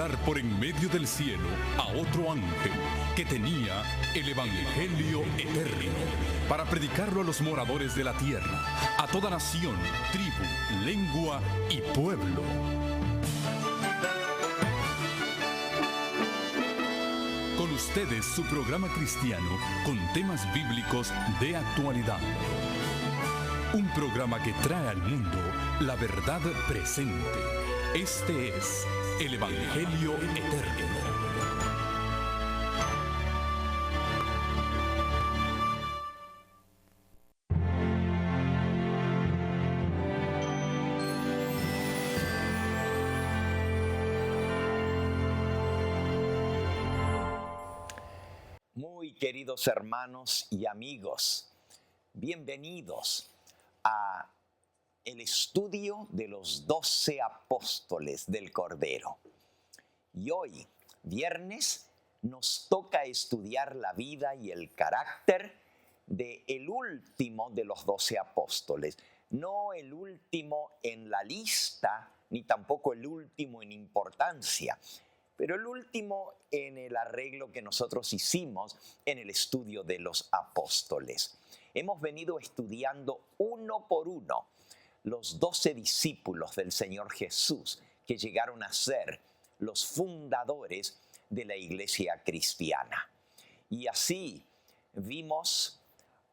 volar por en medio del cielo a otro ángel que tenía el Evangelio eterno para predicarlo a los moradores de la tierra, a toda nación, tribu, lengua y pueblo. Con ustedes su programa cristiano con temas bíblicos de actualidad. Un programa que trae al mundo la verdad presente. Este es el Evangelio Eterno. Muy queridos hermanos y amigos, bienvenidos a el estudio de los 12 apóstoles del Cordero. Y hoy, viernes, nos toca estudiar la vida y el carácter del último de los 12 apóstoles. No el último en la lista, ni tampoco el último en importancia, pero el último en el arreglo que nosotros hicimos en el estudio de los apóstoles. Hemos venido estudiando uno por uno los 12 discípulos del Señor Jesús que llegaron a ser los fundadores de la iglesia cristiana. Y así vimos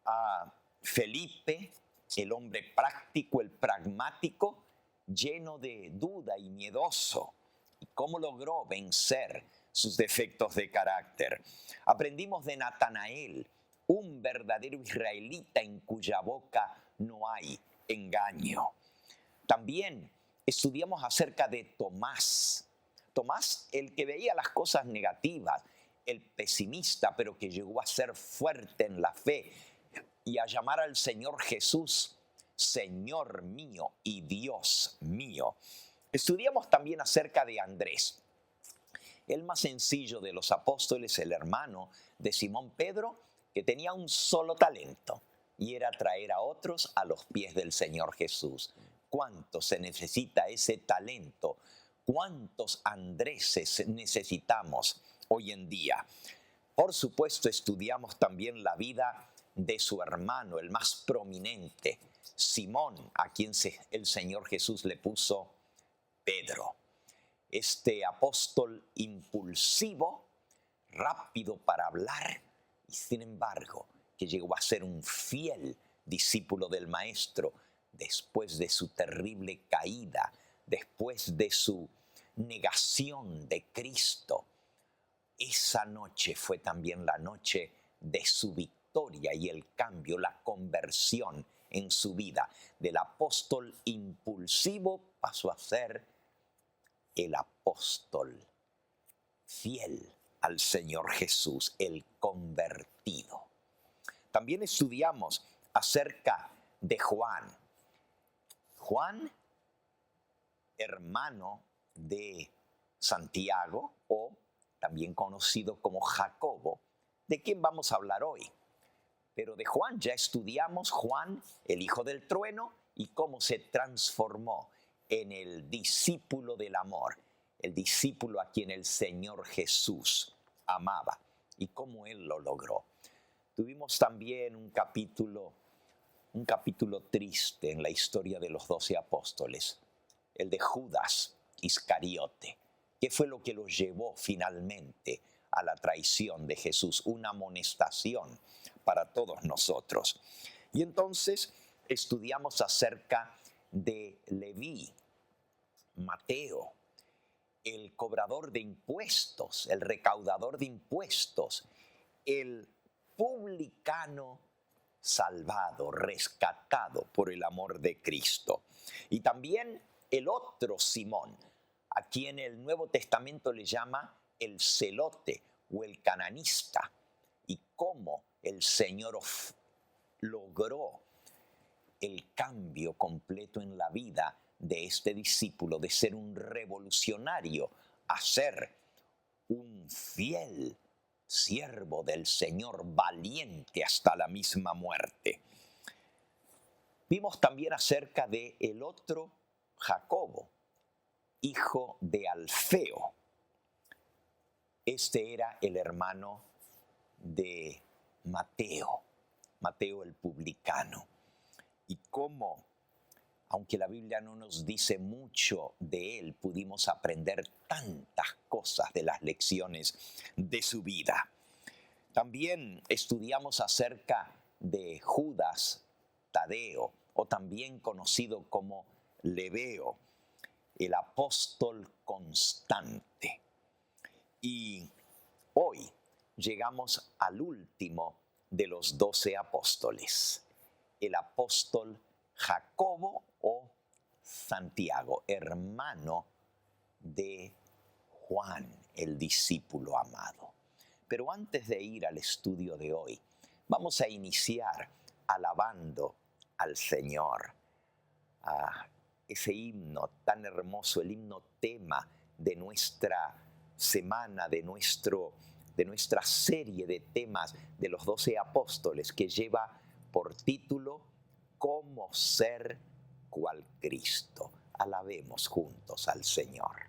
a Felipe, el hombre práctico, el pragmático, lleno de duda y miedoso, y cómo logró vencer sus defectos de carácter. Aprendimos de Natanael, un verdadero israelita en cuya boca no hay engaño. También estudiamos acerca de Tomás. Tomás, el que veía las cosas negativas, el pesimista, pero que llegó a ser fuerte en la fe y a llamar al Señor Jesús, Señor mío y Dios mío. Estudiamos también acerca de Andrés, el más sencillo de los apóstoles, el hermano de Simón Pedro, que tenía un solo talento, y era traer a otros a los pies del Señor Jesús. ¿Cuánto se necesita ese talento? ¿Cuántos Andréses necesitamos hoy en día? Por supuesto, estudiamos también la vida de su hermano, el más prominente, Simón, a quien el Señor Jesús le puso Pedro. Este apóstol impulsivo, rápido para hablar, y sin embargo, que llegó a ser un fiel discípulo del Maestro después de su terrible caída, después de su negación de Cristo. Esa noche fue también la noche de su victoria y el cambio, la conversión en su vida. Del apóstol impulsivo pasó a ser el apóstol fiel al Señor Jesús, el convertido. También estudiamos acerca de Juan. Juan, hermano de Santiago, o también conocido como Jacobo, de quien vamos a hablar hoy. Pero de Juan ya estudiamos Juan, el hijo del trueno, y cómo se transformó en el discípulo del amor, el discípulo a quien el Señor Jesús amaba, y cómo él lo logró. Tuvimos también un capítulo triste en la historia de los 12 apóstoles, el de Judas Iscariote. ¿Qué fue lo que lo llevó finalmente a la traición de Jesús? Una amonestación para todos nosotros. Y entonces estudiamos acerca de Leví, Mateo, el cobrador de impuestos, el recaudador de impuestos, el publicano salvado, rescatado por el amor de Cristo. Y también el otro Simón, a quien el Nuevo Testamento le llama el celote o el cananista, y cómo el Señor logró el cambio completo en la vida de este discípulo, de ser un revolucionario a ser un fiel siervo del Señor, valiente hasta la misma muerte. Vimos también acerca de el otro Jacobo, hijo de Alfeo, Este era el hermano de Mateo, Mateo el publicano. Y cómo, aunque la Biblia no nos dice mucho de él, pudimos aprender tantas cosas de las lecciones de su vida. También estudiamos acerca de Judas Tadeo, o también conocido como Lebeo, el apóstol constante. Y hoy llegamos al último de los 12 apóstoles, el apóstol Jacobo o Santiago, hermano de Juan, el discípulo amado. Pero antes de ir al estudio de hoy, vamos a iniciar alabando al Señor. Ese himno tan hermoso, el himno tema de nuestra semana, de nuestra serie de temas de los 12 apóstoles, que lleva por título ¿Cómo ser cual Cristo? Alabemos juntos al Señor.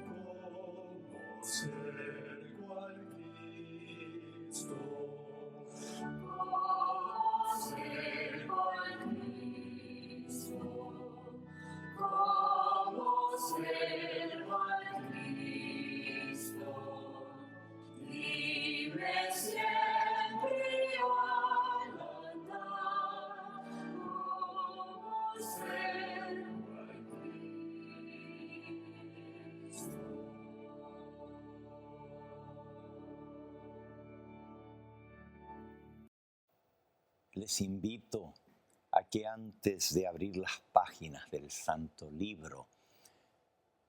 Siempre alabar, como ser cual Cristo, como ser cual Cristo, como ser cual Cristo, libre siempre al andar, como ser cual Cristo. Les invito a que antes de abrir las páginas del Santo Libro,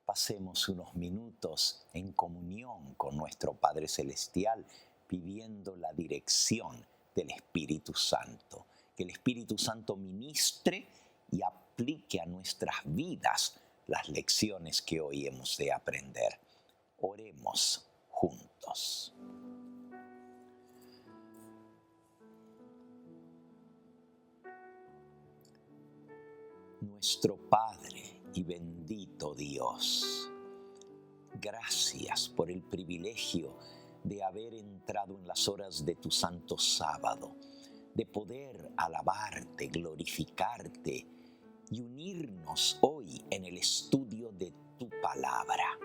pasemos unos minutos en comunión con nuestro Padre Celestial, pidiendo la dirección del Espíritu Santo. Que el Espíritu Santo ministre y aplique a nuestras vidas las lecciones que hoy hemos de aprender. Oremos juntos. Nuestro Padre y bendito Dios, gracias por el privilegio de haber entrado en las horas de tu santo sábado, de poder alabarte, glorificarte y unirnos hoy en el estudio de tu palabra.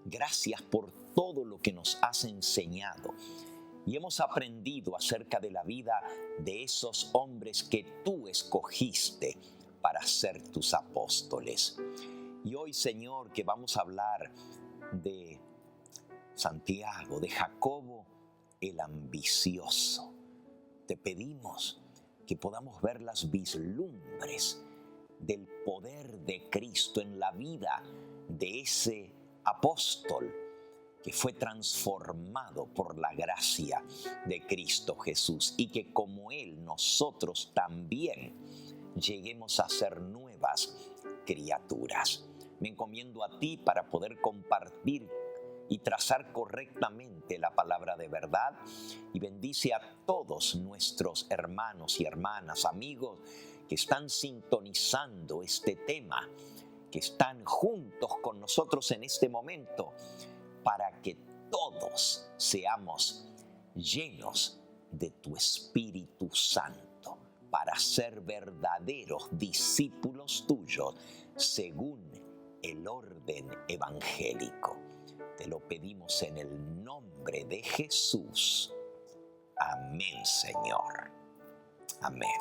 Gracias por todo lo que nos has enseñado y hemos aprendido acerca de la vida de esos hombres que tú escogiste para ser tus apóstoles. Y hoy, Señor, que vamos a hablar de Santiago, de Jacobo el ambicioso, te pedimos que podamos ver las vislumbres del poder de Cristo en la vida de ese apóstol que fue transformado por la gracia de Cristo Jesús, y que como Él nosotros también lleguemos a ser nuevas criaturas. Me encomiendo a ti para poder compartir y trazar correctamente la palabra de verdad, y bendice a todos nuestros hermanos y hermanas, amigos que están sintonizando este tema, que están juntos con nosotros en este momento, para que todos seamos llenos de tu Espíritu Santo, para ser verdaderos discípulos tuyos según el orden evangélico. Te lo pedimos en el nombre de Jesús. Amén, Señor. Amén.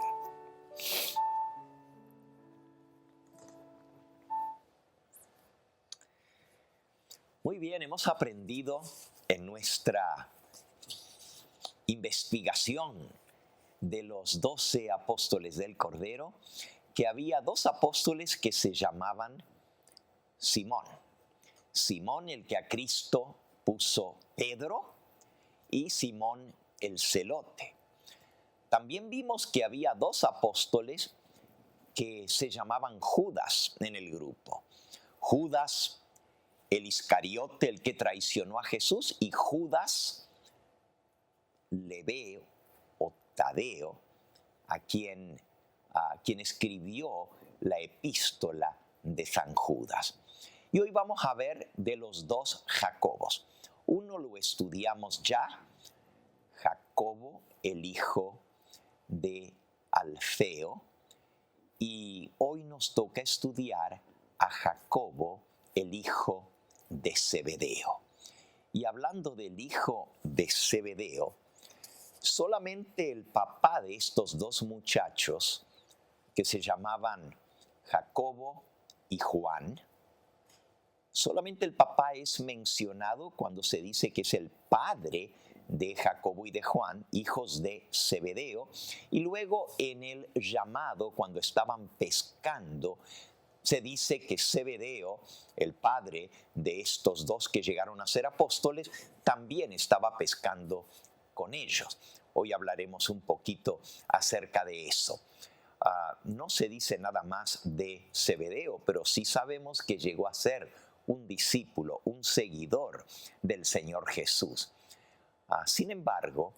Muy bien, hemos aprendido en nuestra investigación de los 12 apóstoles del Cordero que había dos apóstoles que se llamaban Simón. Simón, el que a Cristo puso Pedro, y Simón el celote. También vimos que había dos apóstoles que se llamaban Judas en el grupo. Judas el Iscariote, el que traicionó a Jesús, y Judas Lebeo o Tadeo, a quien escribió la epístola de San Judas. Y hoy vamos a ver de los dos Jacobos. Uno lo estudiamos ya, Jacobo, el hijo de Alfeo, y hoy nos toca estudiar a Jacobo, el hijo de Zebedeo. Y hablando del hijo de Zebedeo, solamente el papá de estos dos muchachos, que se llamaban Jacobo y Juan, solamente el papá es mencionado cuando se dice que es el padre de Jacobo y de Juan, hijos de Zebedeo, y luego en el llamado, cuando estaban pescando, se dice que Zebedeo, el padre de estos dos que llegaron a ser apóstoles, también estaba pescando con ellos. Hoy hablaremos un poquito acerca de eso. No se dice nada más de Zebedeo, pero sí sabemos que llegó a ser un discípulo, un seguidor del Señor Jesús. Sin embargo,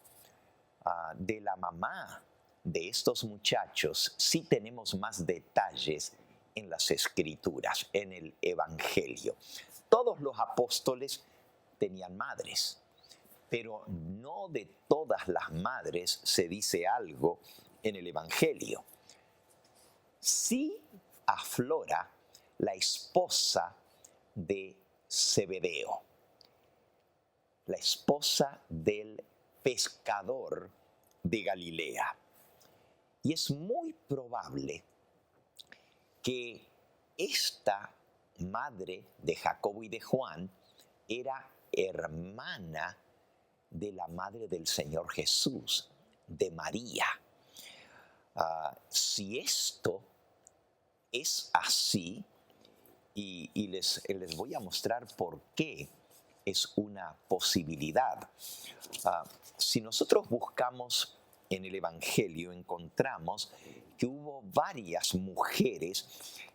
de la mamá de estos muchachos sí tenemos más detalles en las Escrituras, en el Evangelio. Todos los apóstoles tenían madres, pero no de todas las madres se dice algo en el Evangelio. Sí aflora la esposa de Zebedeo, la esposa del pescador de Galilea. Y es muy probable que esta madre de Jacobo y de Juan era hermana de la madre del Señor Jesús, de María. Si esto es así, y les voy a mostrar por qué es una posibilidad. Si nosotros buscamos en el Evangelio, encontramos que hubo varias mujeres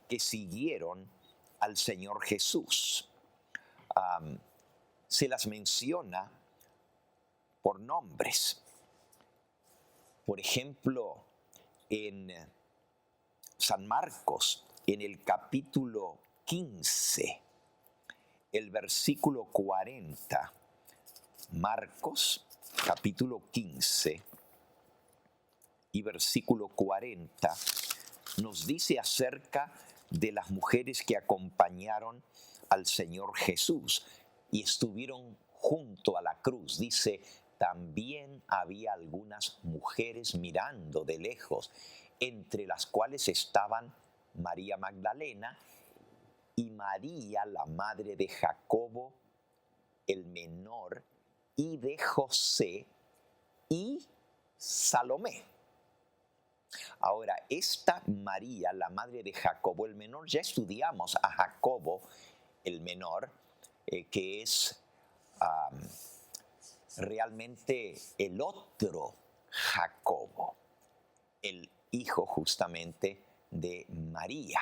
que siguieron al Señor Jesús. Se las menciona por nombres. Por ejemplo, en San Marcos, en el capítulo 15, el versículo 40, Marcos, capítulo 15 y versículo 40, nos dice acerca de las mujeres que acompañaron al Señor Jesús y estuvieron junto a la cruz. Dice, también había algunas mujeres mirando de lejos, entre las cuales estaban María Magdalena y María, la madre de Jacobo el menor, y de José y Salomé. Ahora, esta María, la madre de Jacobo el menor, ya estudiamos a Jacobo el menor, que es realmente el otro Jacobo, el hijo justamente de María,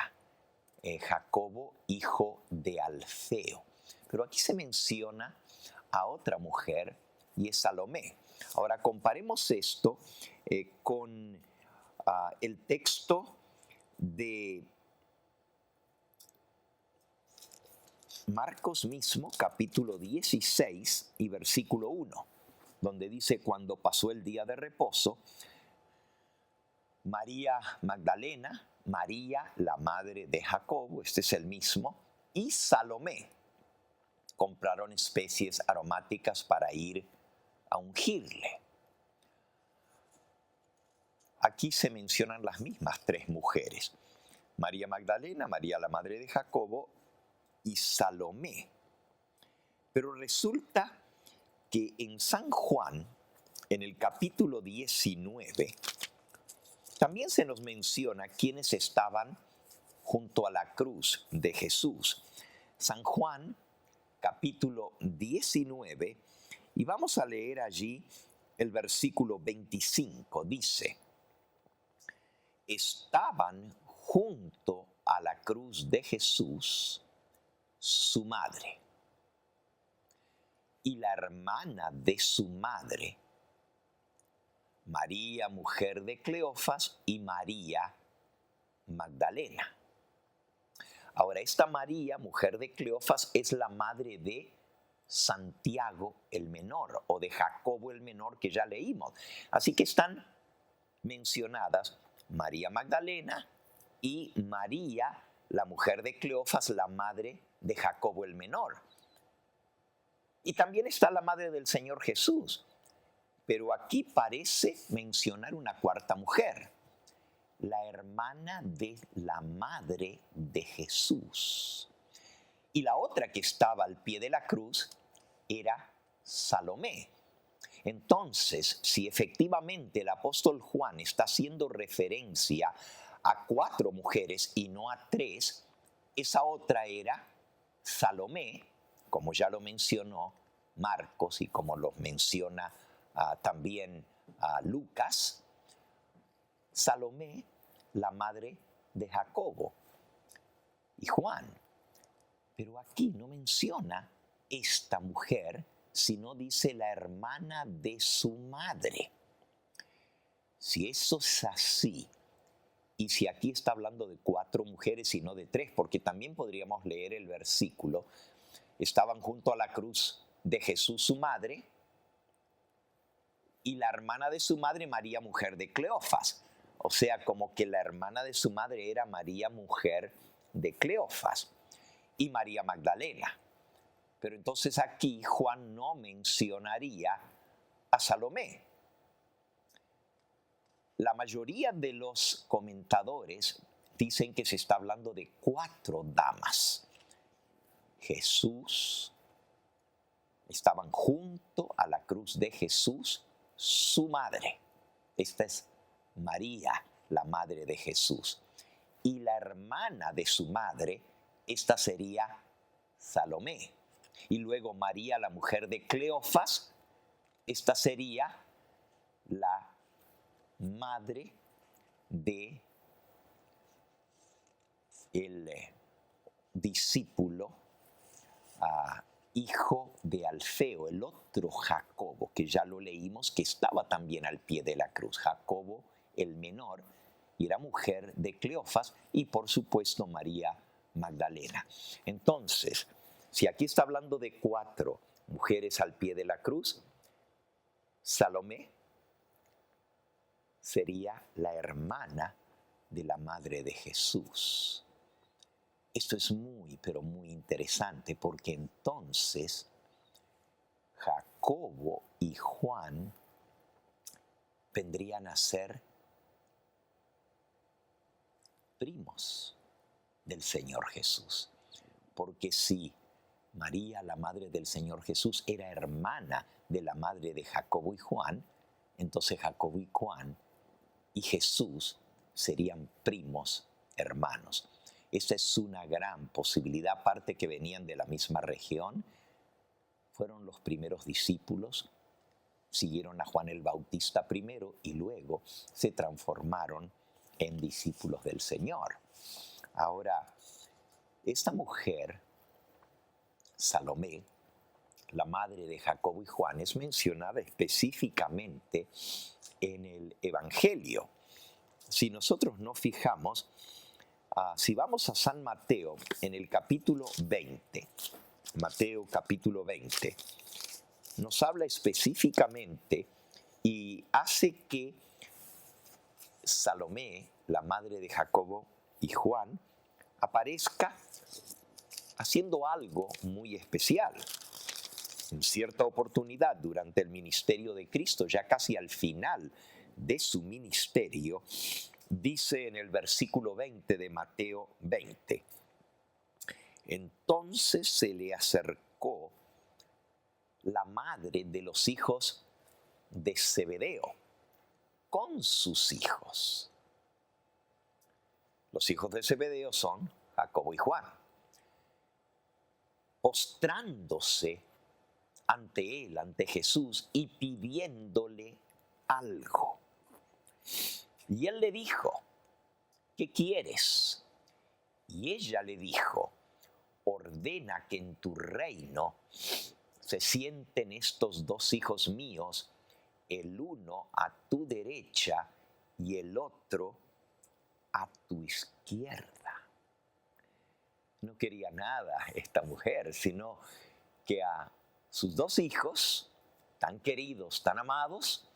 Jacobo, hijo de Alfeo. Pero aquí se menciona a otra mujer y es Salomé. Ahora comparemos esto con el texto de Marcos mismo, capítulo 16 y versículo 1, donde dice: cuando pasó el día de reposo, María Magdalena, María, la madre de Jacobo, este es el mismo, y Salomé compraron especies aromáticas para ir a ungirle. Aquí se mencionan las mismas tres mujeres: María Magdalena, María la madre de Jacobo y Salomé. Pero resulta que en San Juan, en el capítulo 19, también se nos menciona quiénes estaban junto a la cruz de Jesús. San Juan, capítulo 19, y vamos a leer allí el versículo 25. Dice: estaban junto a la cruz de Jesús su madre y la hermana de su madre, María, mujer de Cleofas, y María Magdalena. Ahora, esta María, mujer de Cleofas, es la madre de Santiago el menor o de Jacobo el menor, que ya leímos. Así que están mencionadas María Magdalena y María, la mujer de Cleofas, la madre de Jacobo el menor. Y también está la madre del Señor Jesús. Pero aquí parece mencionar una cuarta mujer, la hermana de la madre de Jesús. Y la otra que estaba al pie de la cruz era Salomé. Entonces, si efectivamente el apóstol Juan está haciendo referencia a 4 mujeres y no a 3, esa otra era Salomé, como ya lo mencionó Marcos y como lo menciona también Lucas. Salomé, la madre de Jacobo y Juan. Pero aquí no menciona esta mujer, sino dice la hermana de su madre. Si eso es así, y si aquí está hablando de 4 mujeres y no de 3, porque también podríamos leer el versículo: estaban junto a la cruz de Jesús su madre y la hermana de su madre, María, mujer de Cleofas. O sea, como que la hermana de su madre era María, mujer de Cleofas, y María Magdalena. Pero entonces aquí Juan no mencionaría a Salomé. La mayoría de los comentadores dicen que se está hablando de 4 damas. Jesús, estaban junto a la cruz de Jesús su madre. Esta es María, la madre de Jesús. Y la hermana de su madre, esta sería Salomé. Y luego María, la mujer de Cleofas, esta sería la madre de el discípulo, hijo de Alfeo, el otro Jacobo, que ya lo leímos, que estaba también al pie de la cruz. Jacobo el menor, y era mujer de Cleofas, y por supuesto María Magdalena. Entonces, si aquí está hablando de 4 mujeres al pie de la cruz, Salomé sería la hermana de la madre de Jesús. Esto es muy, pero muy interesante, porque entonces Jacobo y Juan vendrían a ser primos del Señor Jesús. Porque si María, la madre del Señor Jesús, era hermana de la madre de Jacobo y Juan, entonces Jacobo y Juan y Jesús serían primos hermanos. Esa es una gran posibilidad, aparte que venían de la misma región, fueron los primeros discípulos, siguieron a Juan el Bautista primero y luego se transformaron en discípulos del Señor. Ahora, esta mujer, Salomé, la madre de Jacobo y Juan, es mencionada específicamente en el Evangelio. Si nosotros nos fijamos, si vamos a San Mateo en el capítulo 20, Mateo capítulo 20, nos habla específicamente y hace que Salomé, la madre de Jacobo y Juan, aparezca haciendo algo muy especial. En cierta oportunidad, durante el ministerio de Cristo, ya casi al final de su ministerio, dice en el versículo 20 de Mateo 20, entonces se le acercó la madre de los hijos de Zebedeo con sus hijos. Los hijos de Zebedeo son Jacobo y Juan. Postrándose ante él, ante Jesús, y pidiéndole algo. Y él le dijo, ¿qué quieres? Y ella le dijo, ordena que en tu reino se sienten estos dos hijos míos, el uno a tu derecha y el otro a tu izquierda. No quería nada esta mujer, sino que a sus dos hijos, tan queridos, tan amados,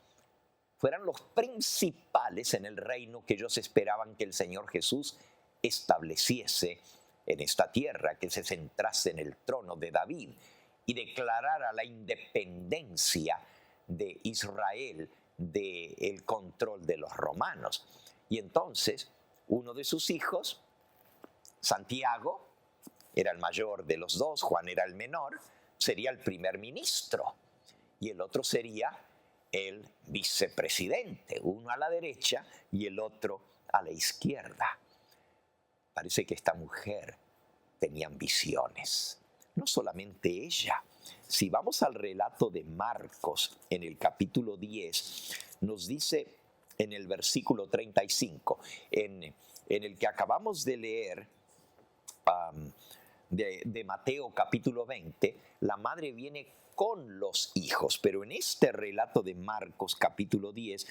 fueran los principales en el reino que ellos esperaban que el Señor Jesús estableciese en esta tierra, que se centrase en el trono de David y declarara la independencia de Israel del control de los romanos. Y entonces, uno de sus hijos, Santiago, era el mayor de los dos, Juan era el menor, sería el primer ministro. Y el otro sería el vicepresidente, uno a la derecha y el otro a la izquierda. Parece que esta mujer tenía ambiciones. No solamente ella. Si vamos al relato de Marcos en el capítulo 10, nos dice en el versículo 35, en el que acabamos de leer de Mateo capítulo 20, la madre viene con los hijos, pero en este relato de Marcos capítulo 10,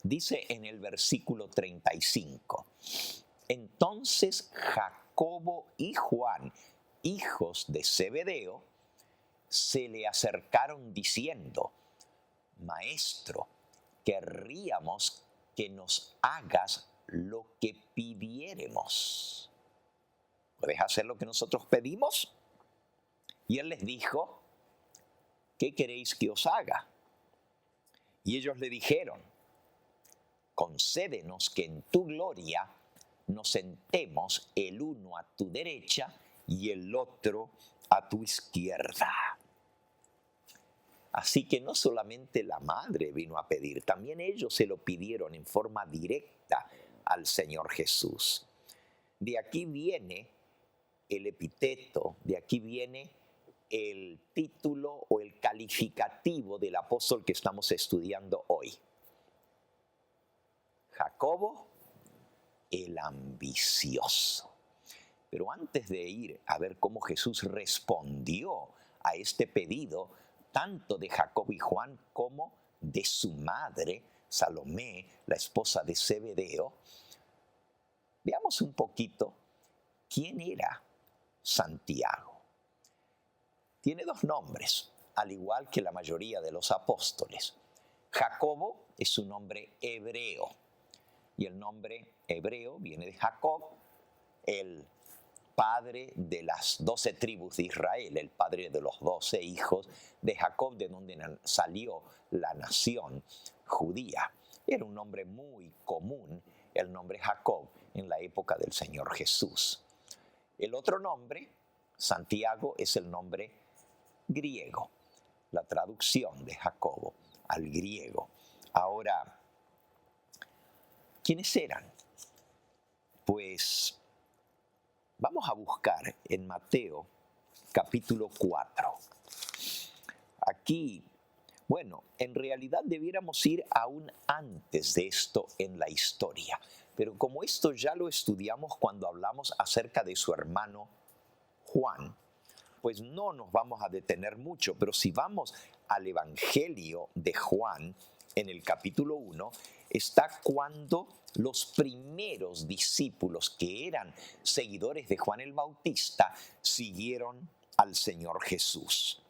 dice en el versículo 35, entonces Jacobo y Juan, hijos de Zebedeo, se le acercaron diciendo, Maestro, querríamos que nos hagas lo que pidiéremos. ¿Puedes hacer lo que nosotros pedimos? Y él les dijo, ¿qué queréis que os haga? Y ellos le dijeron, concédenos que en tu gloria nos sentemos el uno a tu derecha y el otro a tu izquierda. Así que no solamente la madre vino a pedir, también ellos se lo pidieron en forma directa al Señor Jesús. De aquí viene el epíteto, de aquí viene el título o el calificativo del apóstol que estamos estudiando hoy. Jacobo, el ambicioso. Pero antes de ir a ver cómo Jesús respondió a este pedido, tanto de Jacobo y Juan como de su madre, Salomé, la esposa de Zebedeo, veamos un poquito quién era Santiago. Tiene dos nombres, al igual que la mayoría de los apóstoles. Jacobo es un nombre hebreo, y el nombre hebreo viene de Jacob, el padre de las 12 tribus de Israel, el padre de los 12 hijos de Jacob, de donde salió la nación judía. Era un nombre muy común, el nombre Jacob, en la época del Señor Jesús. El otro nombre, Santiago, es el nombre griego, la traducción de Jacobo al griego. Ahora, ¿quiénes eran? Pues vamos a buscar en Mateo capítulo 4. Aquí, bueno, en realidad debiéramos ir aún antes de esto en la historia, pero como esto ya lo estudiamos cuando hablamos acerca de su hermano Juan, pues no nos vamos a detener mucho, pero si vamos al Evangelio de Juan, en el capítulo 1, está cuando los primeros discípulos que eran seguidores de Juan el Bautista siguieron al Señor Jesús.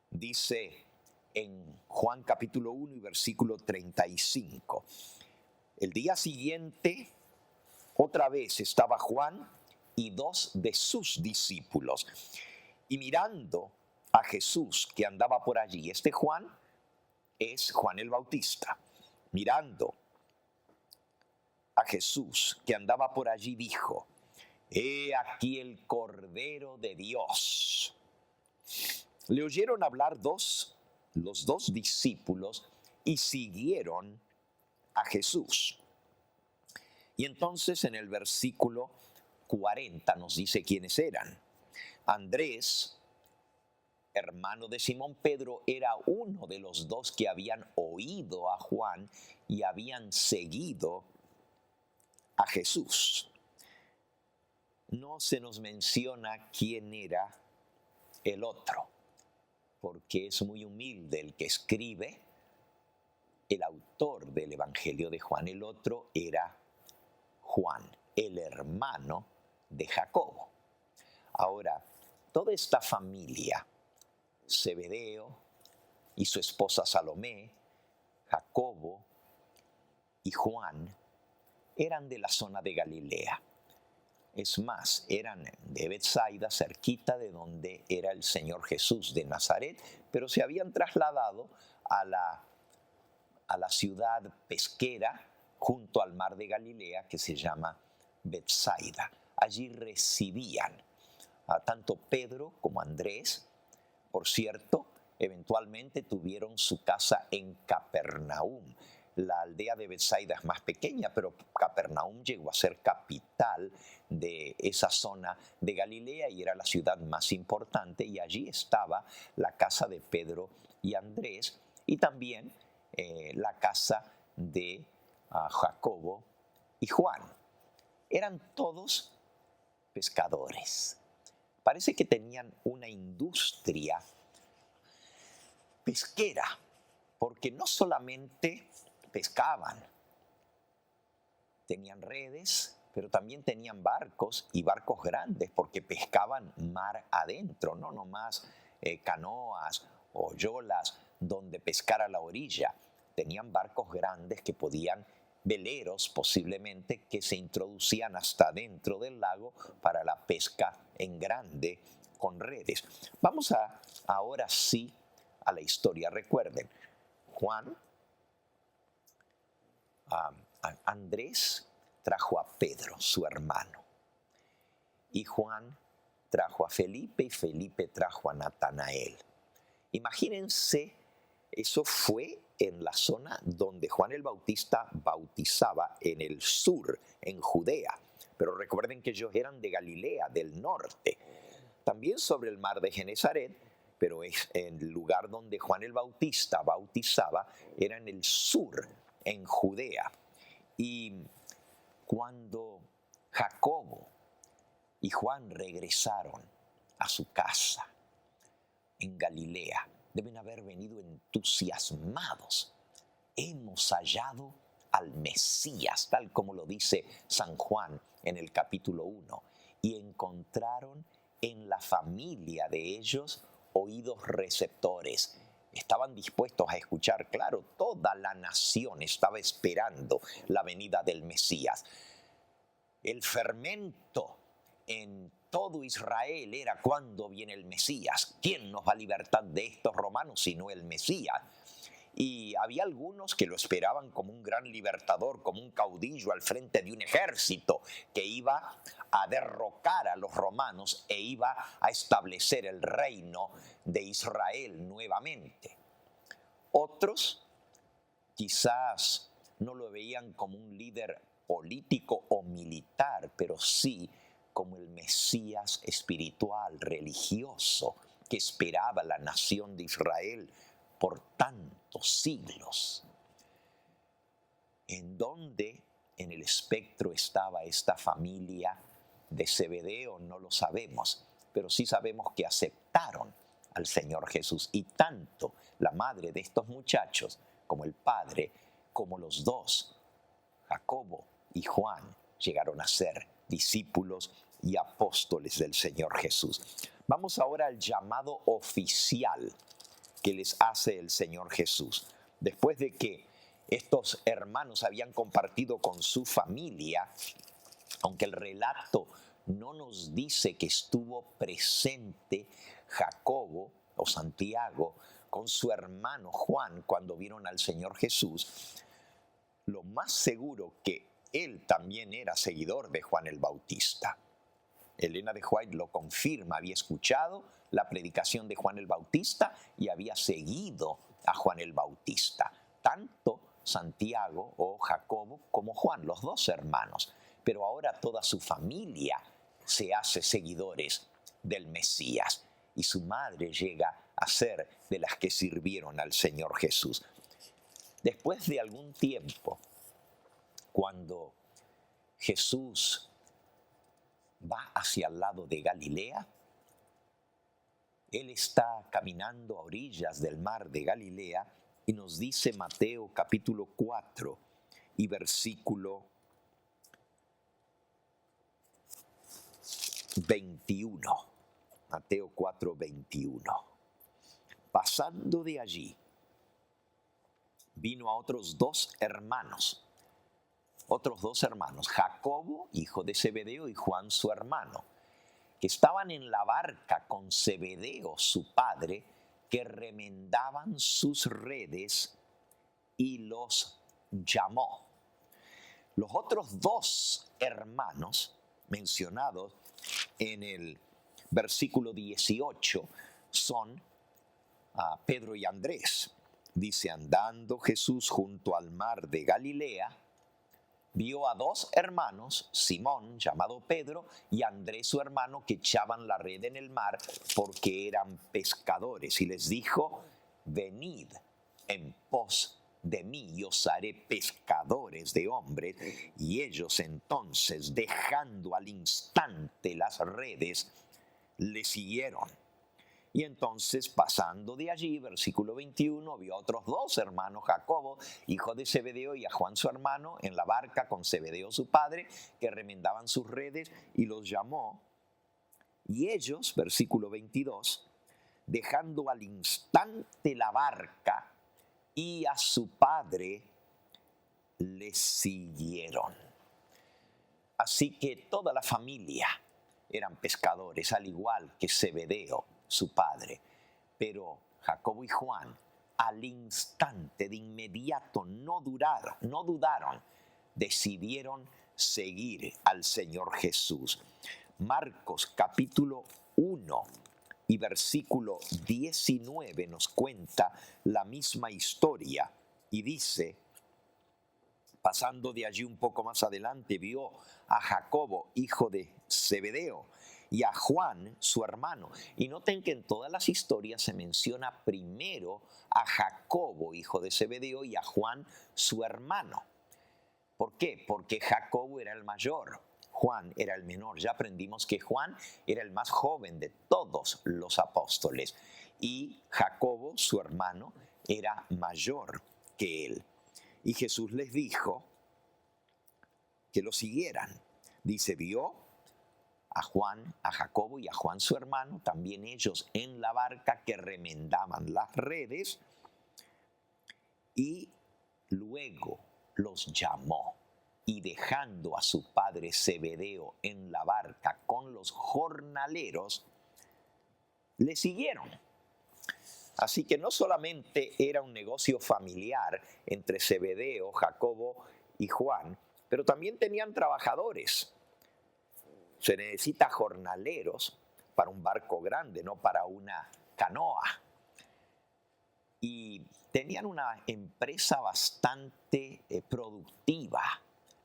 Dice en Juan capítulo 1 y versículo 35, el día siguiente otra vez estaba Juan y 2 de sus discípulos, y mirando a Jesús que andaba por allí, este Juan es Juan el Bautista, mirando a Jesús que andaba por allí, dijo: he aquí el Cordero de Dios. Le oyeron hablar los 2 discípulos y siguieron a Jesús. Y entonces en el versículo 40 nos dice quiénes eran. Andrés, hermano de Simón Pedro, era uno de los 2 que habían oído a Juan y habían seguido a Jesús. No se nos menciona quién era el otro, porque es muy humilde el que escribe, el autor del Evangelio de Juan. El otro era Juan, el hermano de Jacobo. Ahora, toda esta familia, Zebedeo y su esposa Salomé, Jacobo y Juan, eran de la zona de Galilea. Es más, eran de Betsaida, cerquita de donde era el Señor Jesús de Nazaret, pero se habían trasladado a la ciudad pesquera junto al mar de Galilea que se llama Betsaida. Allí residían tanto Pedro como Andrés. Por cierto, eventualmente tuvieron su casa en Capernaum. La aldea de Betsaida es más pequeña, pero Capernaum llegó a ser capital de esa zona de Galilea y era la ciudad más importante, y allí estaba la casa de Pedro y Andrés y también la casa de Jacobo y Juan. Eran todos pescadores. Parece que tenían una industria pesquera, porque no solamente pescaban, tenían redes, pero también tenían barcos, y barcos grandes, porque pescaban mar adentro, no nomás canoas o yolas donde pescar a la orilla. Tenían barcos grandes que podían, veleros posiblemente, que se introducían hasta dentro del lago para la pesca en grande con redes. Vamos ahora sí a la historia. Recuerden, Juan, Andrés trajo a Pedro, su hermano, y Juan trajo a Felipe, y Felipe trajo a Natanael. Imagínense, eso fue en la zona donde Juan el Bautista bautizaba, en el sur, en Judea. Pero recuerden que ellos eran de Galilea, del norte, también sobre el mar de Genesaret, pero es el lugar donde Juan el Bautista bautizaba, era en el sur, en Judea. Y cuando Jacobo y Juan regresaron a su casa en Galilea, deben haber venido entusiasmados. Hemos hallado al Mesías, tal como lo dice San Juan en el capítulo 1, y encontraron en la familia de ellos oídos receptores. Estaban dispuestos a escuchar. Claro, toda la nación estaba esperando la venida del Mesías. El fermento en todo Israel era cuándo viene el Mesías. ¿Quién nos va a libertar de estos romanos sino el Mesías? Y había algunos que lo esperaban como un gran libertador, como un caudillo al frente de un ejército que iba a derrocar a los romanos e iba a establecer el reino de Israel nuevamente. Otros quizás no lo veían como un líder político o militar, pero sí como el Mesías espiritual, religioso, que esperaba la nación de Israel por tantos siglos. ¿En dónde en el espectro estaba esta familia de Zebedeo? No lo sabemos, pero sí sabemos que aceptaron al Señor Jesús. Y tanto la madre de estos muchachos como el padre, como los dos, Jacobo y Juan, llegaron a ser discípulos y apóstoles del Señor Jesús. Vamos ahora al llamado oficial que les hace el Señor Jesús. Después de que estos hermanos habían compartido con su familia, aunque el relato no nos dice que estuvo presente Jacobo o Santiago con su hermano Juan cuando vieron al Señor Jesús, lo más seguro que él también era seguidor de Juan el Bautista. Elena de White lo confirma, había escuchado la predicación de Juan el Bautista y había seguido a Juan el Bautista, tanto Santiago o Jacobo como Juan, los dos hermanos. Pero ahora toda su familia se hace seguidores del Mesías y su madre llega a ser de las que sirvieron al Señor Jesús. Después de algún tiempo, cuando Jesús va hacia el lado de Galilea, él está caminando a orillas del mar de Galilea y nos dice Mateo capítulo 4 y versículo 21. Mateo 4, 21. Pasando de allí, vino a otros dos hermanos, Jacobo, hijo de Zebedeo, y Juan, su hermano, que estaban en la barca con Zebedeo, su padre, que remendaban sus redes, y los llamó. Los otros dos hermanos mencionados en el versículo 18 son Pedro y Andrés. Dice, andando Jesús junto al mar de Galilea, vio a dos hermanos, Simón, llamado Pedro, y Andrés, su hermano, que echaban la red en el mar porque eran pescadores. Y les dijo, venid en pos de mí y os haré pescadores de hombres. Y ellos entonces, dejando al instante las redes, le siguieron. Y entonces, pasando de allí, versículo 21, vio a otros dos hermanos, Jacobo, hijo de Zebedeo, y a Juan su hermano, en la barca con Zebedeo su padre, que remendaban sus redes, y los llamó. Y ellos, versículo 22, dejando al instante la barca y a su padre, le siguieron. Así que toda la familia eran pescadores, al igual que Zebedeo, su padre. Pero Jacobo y Juan, al instante, de inmediato, no dudaron, decidieron seguir al Señor Jesús. Marcos capítulo 1 y versículo 19 nos cuenta la misma historia y dice, pasando de allí un poco más adelante, vio a Jacobo, hijo de Zebedeo, y a Juan, su hermano. Y noten que en todas las historias se menciona primero a Jacobo, hijo de Zebedeo, y a Juan, su hermano. ¿Por qué? Porque Jacobo era el mayor, Juan era el menor. Ya aprendimos que Juan era el más joven de todos los apóstoles. Y Jacobo, su hermano, era mayor que él. Y Jesús les dijo que lo siguieran. Dice, vio a Juan, a Jacobo y a Juan su hermano, también ellos en la barca que remendaban las redes, y luego los llamó. y dejando a su padre Zebedeo en la barca con los jornaleros, le siguieron. Así que no solamente era un negocio familiar entre Zebedeo, Jacobo y Juan, pero también tenían trabajadores. Se necesita jornaleros para un barco grande, no para una canoa. Y tenían una empresa bastante productiva,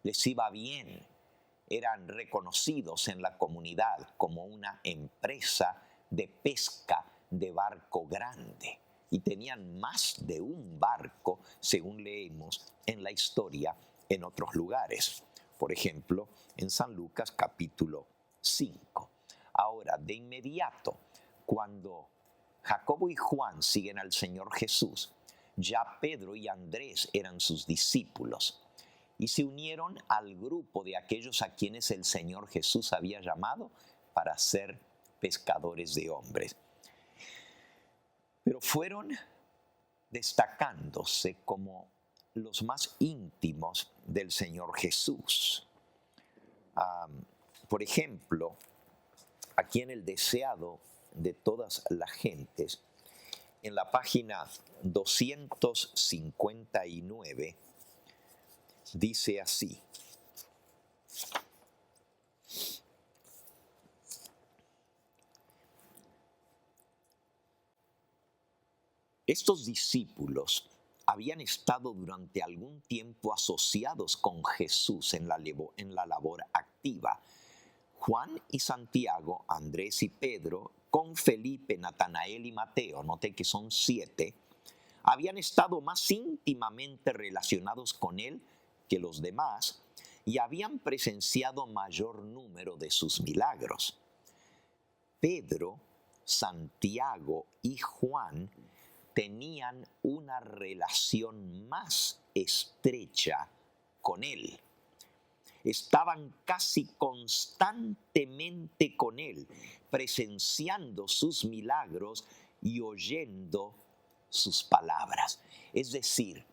les iba bien, eran reconocidos en la comunidad como una empresa de pesca de barco grande. Y tenían más de un barco, según leemos en la historia, en otros lugares. Por ejemplo, en San Lucas capítulo 5. Ahora, de inmediato, cuando Jacobo y Juan siguen al Señor Jesús, ya Pedro y Andrés eran sus discípulos y se unieron al grupo de aquellos a quienes el Señor Jesús había llamado para ser pescadores de hombres. Pero fueron destacándose como los más íntimos del Señor Jesús. Por ejemplo, aquí en el Deseado de todas las gentes, en la página 259, dice así: estos discípulos habían estado durante algún tiempo asociados con Jesús en la labor activa. Juan y Santiago, Andrés y Pedro, con Felipe, Natanael y Mateo, noté que son 7, habían estado más íntimamente relacionados con él que los demás y habían presenciado mayor número de sus milagros. Pedro, Santiago y Juan tenían una relación más estrecha con él. Estaban casi constantemente con él, presenciando sus milagros y oyendo sus palabras. Es decir,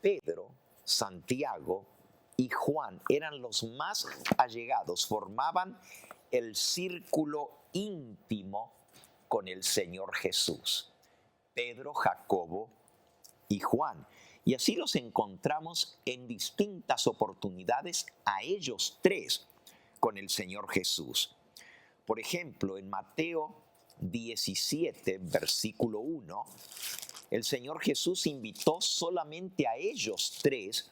Pedro, Santiago y Juan eran los más allegados, formaban el círculo íntimo con el Señor Jesús. Pedro, Jacobo y Juan. Y así los encontramos en distintas oportunidades a ellos 3 con el Señor Jesús. Por ejemplo, en Mateo 17, versículo 1, el Señor Jesús invitó solamente a ellos 3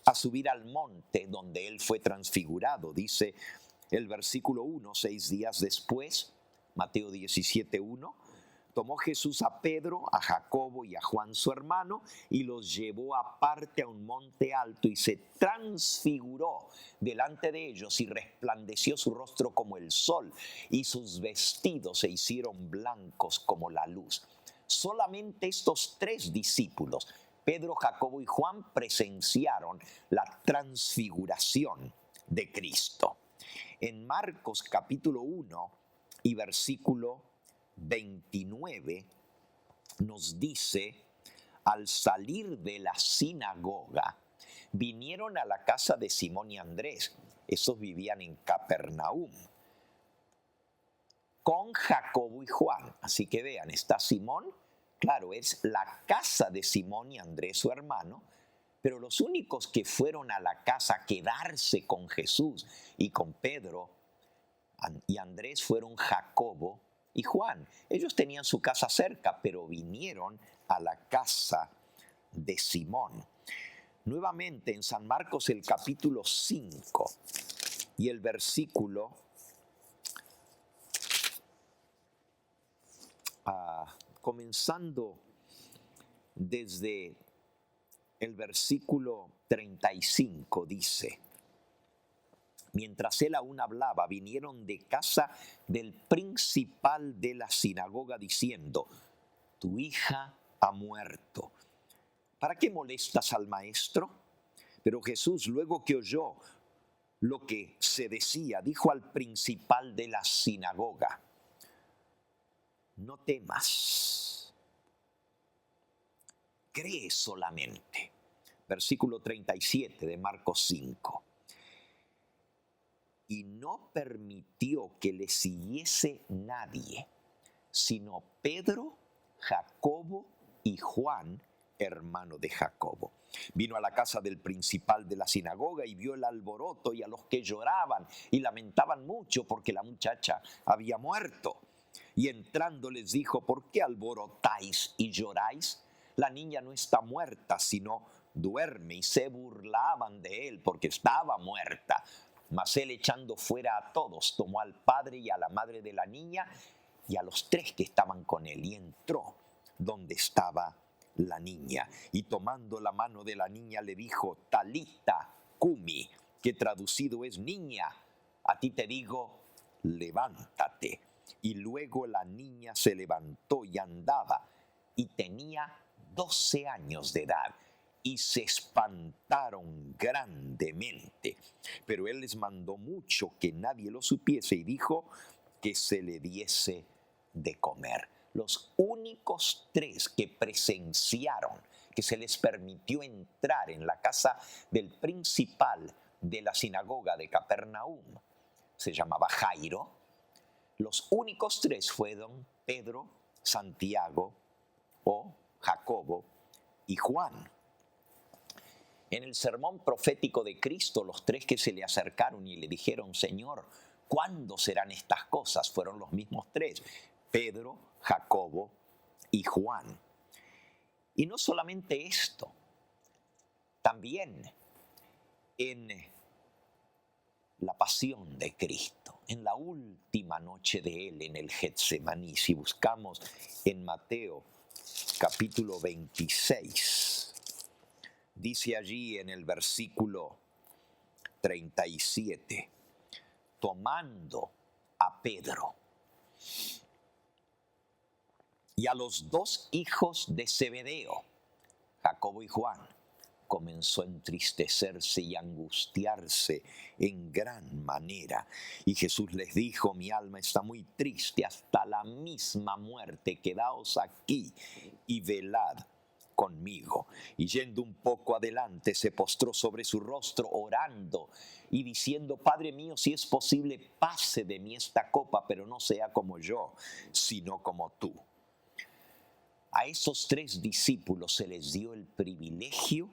a subir al monte donde Él fue transfigurado. Dice el versículo 1, 6 días después, Mateo 17, 1, tomó Jesús a Pedro, a Jacobo y a Juan su hermano y los llevó aparte a un monte alto y se transfiguró delante de ellos y resplandeció su rostro como el sol y sus vestidos se hicieron blancos como la luz. Solamente estos 3 discípulos, Pedro, Jacobo y Juan, presenciaron la transfiguración de Cristo. En Marcos capítulo 1 y versículo 29 nos dice: al salir de la sinagoga vinieron a la casa de Simón y Andrés. Estos vivían en Capernaum con Jacobo y Juan. Así que vean, está Simón, claro, es la casa de Simón y Andrés su hermano, pero los únicos que fueron a la casa a quedarse con Jesús y con Pedro y Andrés fueron Jacobo y Juan. Ellos tenían su casa cerca, pero vinieron a la casa de Simón. Nuevamente en San Marcos el capítulo 5 y el versículo comenzando desde el versículo 35 dice: mientras él aún hablaba, vinieron de casa del principal de la sinagoga diciendo: tu hija ha muerto. ¿Para qué molestas al maestro? Pero Jesús, luego que oyó lo que se decía, dijo al principal de la sinagoga: no temas, cree solamente. versículo 37 de Marcos 5. Y no permitió que le siguiese nadie, sino Pedro, Jacobo y Juan, hermano de Jacobo. Vino a la casa del principal de la sinagoga y vio el alboroto y a los que lloraban y lamentaban mucho porque la muchacha había muerto. Y entrando les dijo: ¿por qué alborotáis y lloráis? La niña no está muerta, sino duerme. Y se burlaban de él porque estaba muerta. Mas él, echando fuera a todos, tomó al padre y a la madre de la niña y a los 3 que estaban con él, y entró donde estaba la niña. Y tomando la mano de la niña le dijo: Talita cumi, que traducido es: niña, a ti te digo, levántate. Y luego la niña se levantó y andaba, y tenía 12 años de edad. Y se espantaron grandemente. Pero él les mandó mucho que nadie lo supiese y dijo que se le diese de comer. Los únicos 3 que presenciaron que se les permitió entrar en la casa del principal de la sinagoga de Capernaum, se llamaba Jairo. Los únicos 3 fueron Pedro, Santiago o Jacobo y Juan. En el sermón profético de Cristo, los 3 que se le acercaron y le dijeron: Señor, ¿cuándo serán estas cosas? Fueron los mismos 3, Pedro, Jacobo y Juan. Y no solamente esto, también en la pasión de Cristo, en la última noche de él en el Getsemaní, si buscamos en Mateo capítulo 26, dice allí en el versículo 37, tomando a Pedro y a los 2 hijos de Zebedeo, Jacobo y Juan, comenzó a entristecerse y angustiarse en gran manera. Y Jesús les dijo: mi alma está muy triste hasta la misma muerte. Quedaos aquí y velad conmigo. Y yendo un poco adelante, se postró sobre su rostro orando y diciendo: Padre mío, si es posible, pase de mí esta copa, pero no sea como yo, sino como tú. A esos 3 discípulos se les dio el privilegio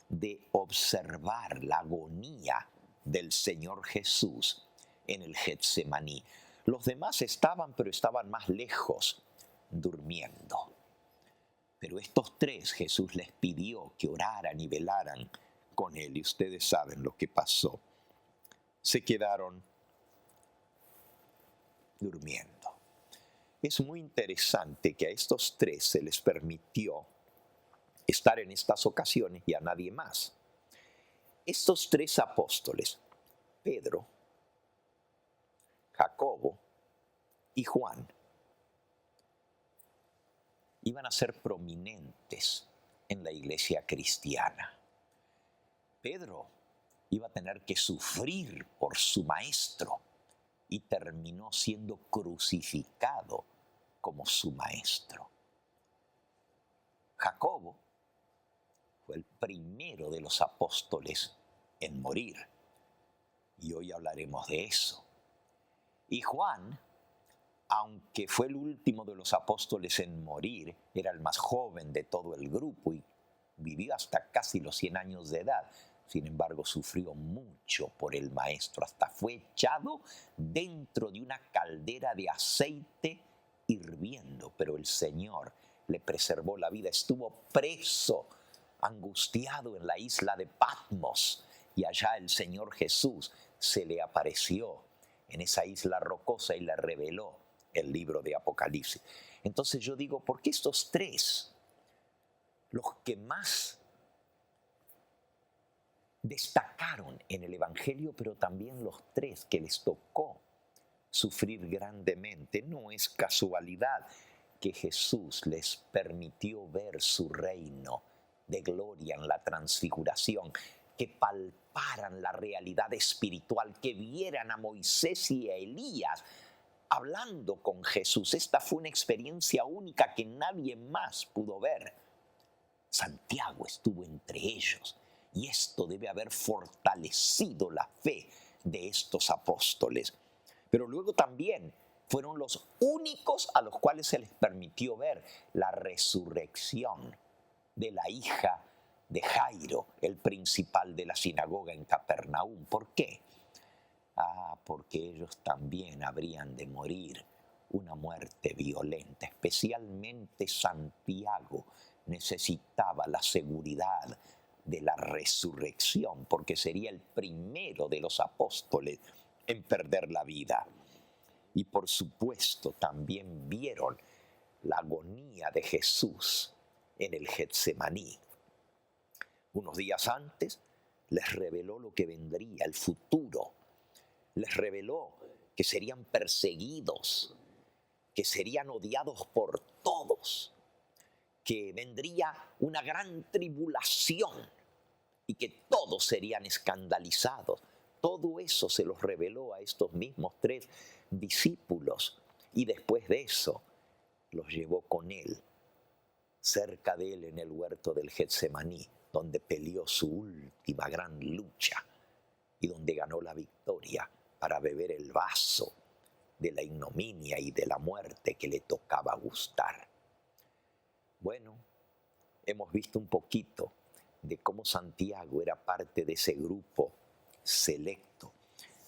de observar la agonía del Señor Jesús en el Getsemaní. Los demás estaban, pero estaban más lejos, durmiendo. Pero estos 3 Jesús les pidió que oraran y velaran con él, y ustedes saben lo que pasó. Se quedaron durmiendo. Es muy interesante que a estos 3 se les permitió estar en estas ocasiones y a nadie más. Estos 3 apóstoles, Pedro, Jacobo y Juan, iban a ser prominentes en la iglesia cristiana. Pedro iba a tener que sufrir por su maestro y terminó siendo crucificado como su maestro. Jacobo fue el primero de los apóstoles en morir, y hoy hablaremos de eso. Y Juan, aunque fue el último de los apóstoles en morir, era el más joven de todo el grupo y vivió hasta casi los 100 años de edad. Sin embargo, sufrió mucho por el maestro, hasta fue echado dentro de una caldera de aceite hirviendo, pero el Señor le preservó la vida. Estuvo preso, angustiado en la isla de Patmos, y allá el Señor Jesús se le apareció en esa isla rocosa y le reveló el libro de Apocalipsis. Entonces yo digo, ¿por qué estos 3, los que más destacaron en el Evangelio, pero también los 3 que les tocó sufrir grandemente? No es casualidad que Jesús les permitió ver su reino de gloria en la transfiguración, que palparan la realidad espiritual, que vieran a Moisés y a Elías hablando con Jesús. Esta fue una experiencia única que nadie más pudo ver, Santiago estuvo entre ellos y esto debe haber fortalecido la fe de estos apóstoles. Pero luego también fueron los únicos a los cuales se les permitió ver la resurrección de la hija de Jairo, el principal de la sinagoga en Capernaum. ¿Por qué? Porque ellos también habrían de morir una muerte violenta. Especialmente Santiago necesitaba la seguridad de la resurrección, porque sería el primero de los apóstoles en perder la vida. Y por supuesto también vieron la agonía de Jesús en el Getsemaní. Unos días antes les reveló lo que vendría, el futuro. Les reveló que serían perseguidos, que serían odiados por todos, que vendría una gran tribulación y que todos serían escandalizados. Todo eso se los reveló a estos mismos 3 discípulos y después de eso los llevó con él, cerca de él en el huerto del Getsemaní, donde peleó su última gran lucha y donde ganó la victoria para beber el vaso de la ignominia y de la muerte que le tocaba gustar. Bueno, hemos visto un poquito de cómo Santiago era parte de ese grupo selecto,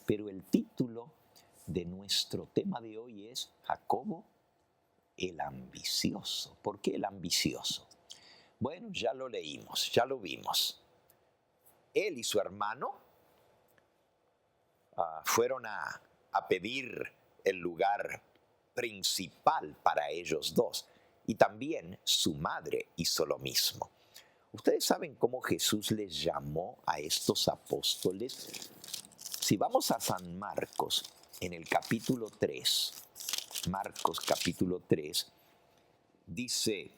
pero el título de nuestro tema de hoy es Jacobo el ambicioso. ¿Por qué el ambicioso? Bueno, ya lo leímos, ya lo vimos. Él y su hermano fueron a pedir el lugar principal para ellos dos. Y también su madre hizo lo mismo. ¿Ustedes saben cómo Jesús les llamó a estos apóstoles? Si vamos a San Marcos, en el capítulo 3, Marcos capítulo 3, dice,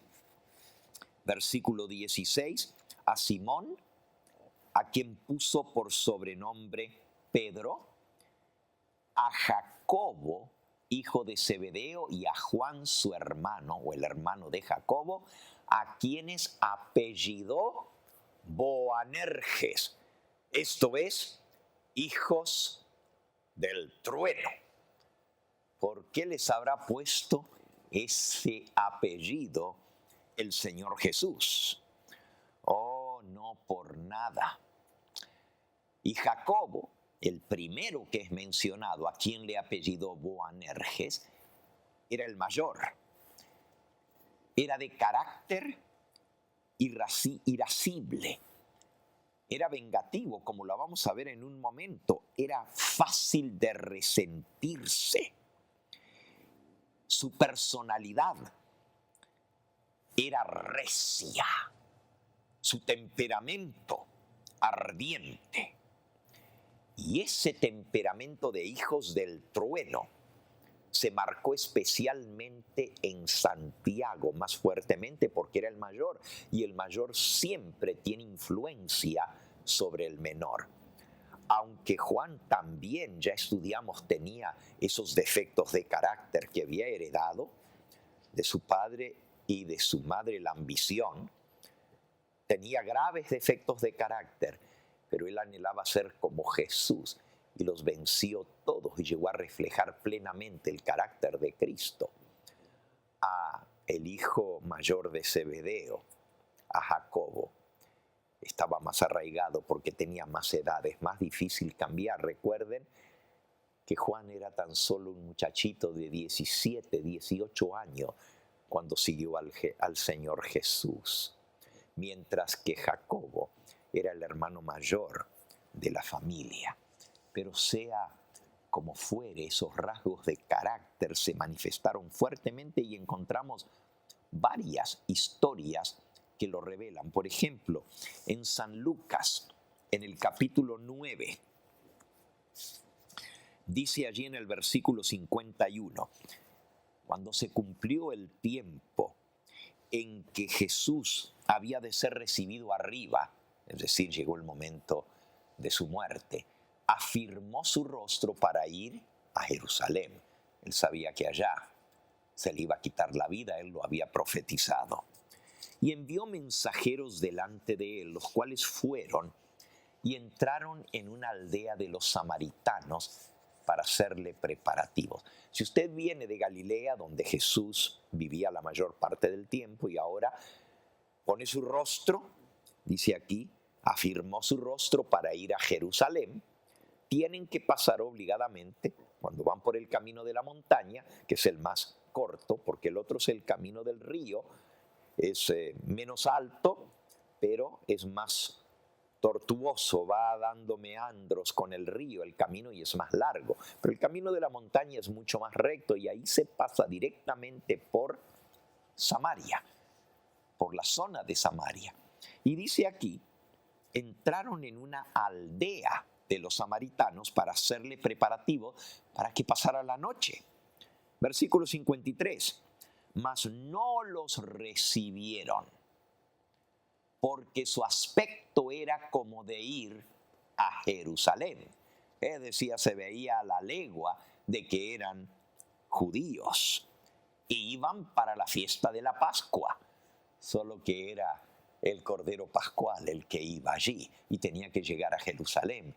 versículo 16, a Simón, a quien puso por sobrenombre Pedro, a Jacobo, hijo de Zebedeo, y a Juan su hermano, o el hermano de Jacobo, a quienes apellidó Boanerges. Esto es, hijos del trueno. ¿Por qué les habrá puesto ese apellido el Señor Jesús? Oh, no por nada. Y Jacobo, el primero que es mencionado, a quien le apellidó Boanerges, era el mayor. Era de carácter irascible. Era vengativo, como lo vamos a ver en un momento. Era fácil de resentirse. Su personalidad era recia. Su temperamento ardiente. Y ese temperamento de hijos del trueno se marcó especialmente en Santiago, más fuertemente porque era el mayor, y el mayor siempre tiene influencia sobre el menor. Aunque Juan también, ya estudiamos, tenía esos defectos de carácter que había heredado de su padre y de su madre, la ambición, tenía graves defectos de carácter, pero él anhelaba ser como Jesús y los venció todos y llegó a reflejar plenamente el carácter de Cristo. A el hijo mayor de Zebedeo, a Jacobo, estaba más arraigado porque tenía más edad, es más difícil cambiar. Recuerden que Juan era tan solo un muchachito de 17, 18 años cuando siguió al Señor Jesús, mientras que Jacobo era el hermano mayor de la familia. Pero sea como fuere, esos rasgos de carácter se manifestaron fuertemente y encontramos varias historias que lo revelan. Por ejemplo, en San Lucas, en el capítulo 9, dice allí en el versículo 51, cuando se cumplió el tiempo en que Jesús había de ser recibido arriba, es decir, llegó el momento de su muerte, afirmó su rostro para ir a Jerusalén. Él sabía que allá se le iba a quitar la vida, él lo había profetizado. y envió mensajeros delante de él, los cuales fueron y entraron en una aldea de los samaritanos para hacerle preparativos. Si usted viene de Galilea, donde Jesús vivía la mayor parte del tiempo, y ahora pone su rostro, dice aquí, afirmó su rostro para ir a Jerusalén, tienen que pasar obligadamente, cuando van por el camino de la montaña, que es el más corto, porque el otro es el camino del río, es menos alto, pero es más tortuoso, va dando meandros con el río, el camino, y es más largo. Pero el camino de la montaña es mucho más recto y ahí se pasa directamente por Samaria, por la zona de Samaria. Y dice aquí, entraron en una aldea de los samaritanos para hacerle preparativos para que pasara la noche. Versículo 53, mas no los recibieron, porque su aspecto era como de ir a Jerusalén. Es decir, se veía a la legua de que eran judíos y iban para la fiesta de la Pascua, solo que era el Cordero Pascual el que iba allí y tenía que llegar a Jerusalén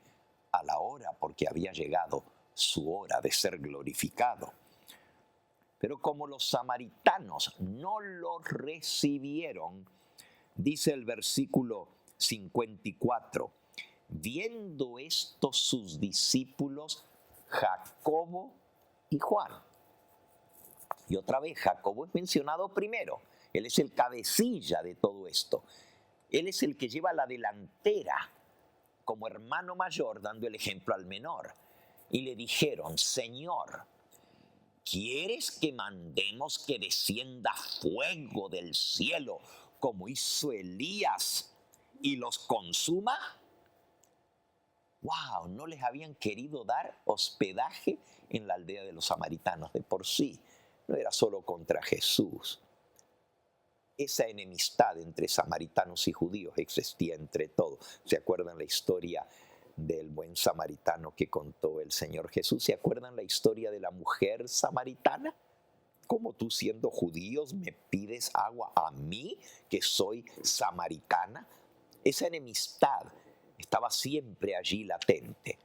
a la hora, porque había llegado su hora de ser glorificado. Pero como los samaritanos no lo recibieron, dice el versículo 54, viendo esto sus discípulos, Jacobo y Juan. Y otra vez, Jacobo es mencionado primero. Él es el cabecilla de todo esto. Él es el que lleva la delantera como hermano mayor, dando el ejemplo al menor. Y le dijeron, Señor, ¿quieres que mandemos que descienda fuego del cielo como hizo Elías y los consuma? ¡Wow! No les habían querido dar hospedaje en la aldea de los samaritanos. De por sí, no era solo contra Jesús. Esa enemistad entre samaritanos y judíos existía entre todos. ¿Se acuerdan la historia del buen samaritano que contó el Señor Jesús? ¿Se acuerdan la historia de la mujer samaritana? ¿Cómo tú, siendo judíos, me pides agua a mí, que soy samaritana? Esa enemistad estaba siempre allí latente.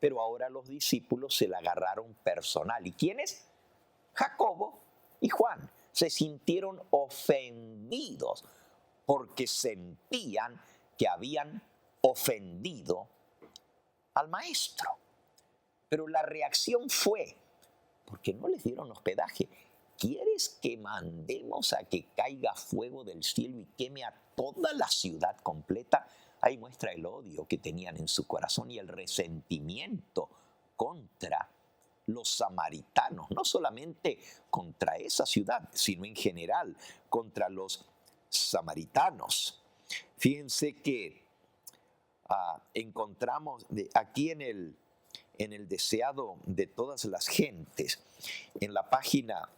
Pero ahora los discípulos se la agarraron personal. ¿Y quiénes? Jacobo y Juan. Se sintieron ofendidos porque sentían que habían ofendido al maestro. Pero la reacción fue, porque no les dieron hospedaje, ¿quieres que mandemos a que caiga fuego del cielo y queme a toda la ciudad completa? Ahí muestra el odio que tenían en su corazón y el resentimiento contra los samaritanos, no solamente contra esa ciudad, sino en general contra los samaritanos. Fíjense que encontramos aquí en el deseado de todas las gentes, en la página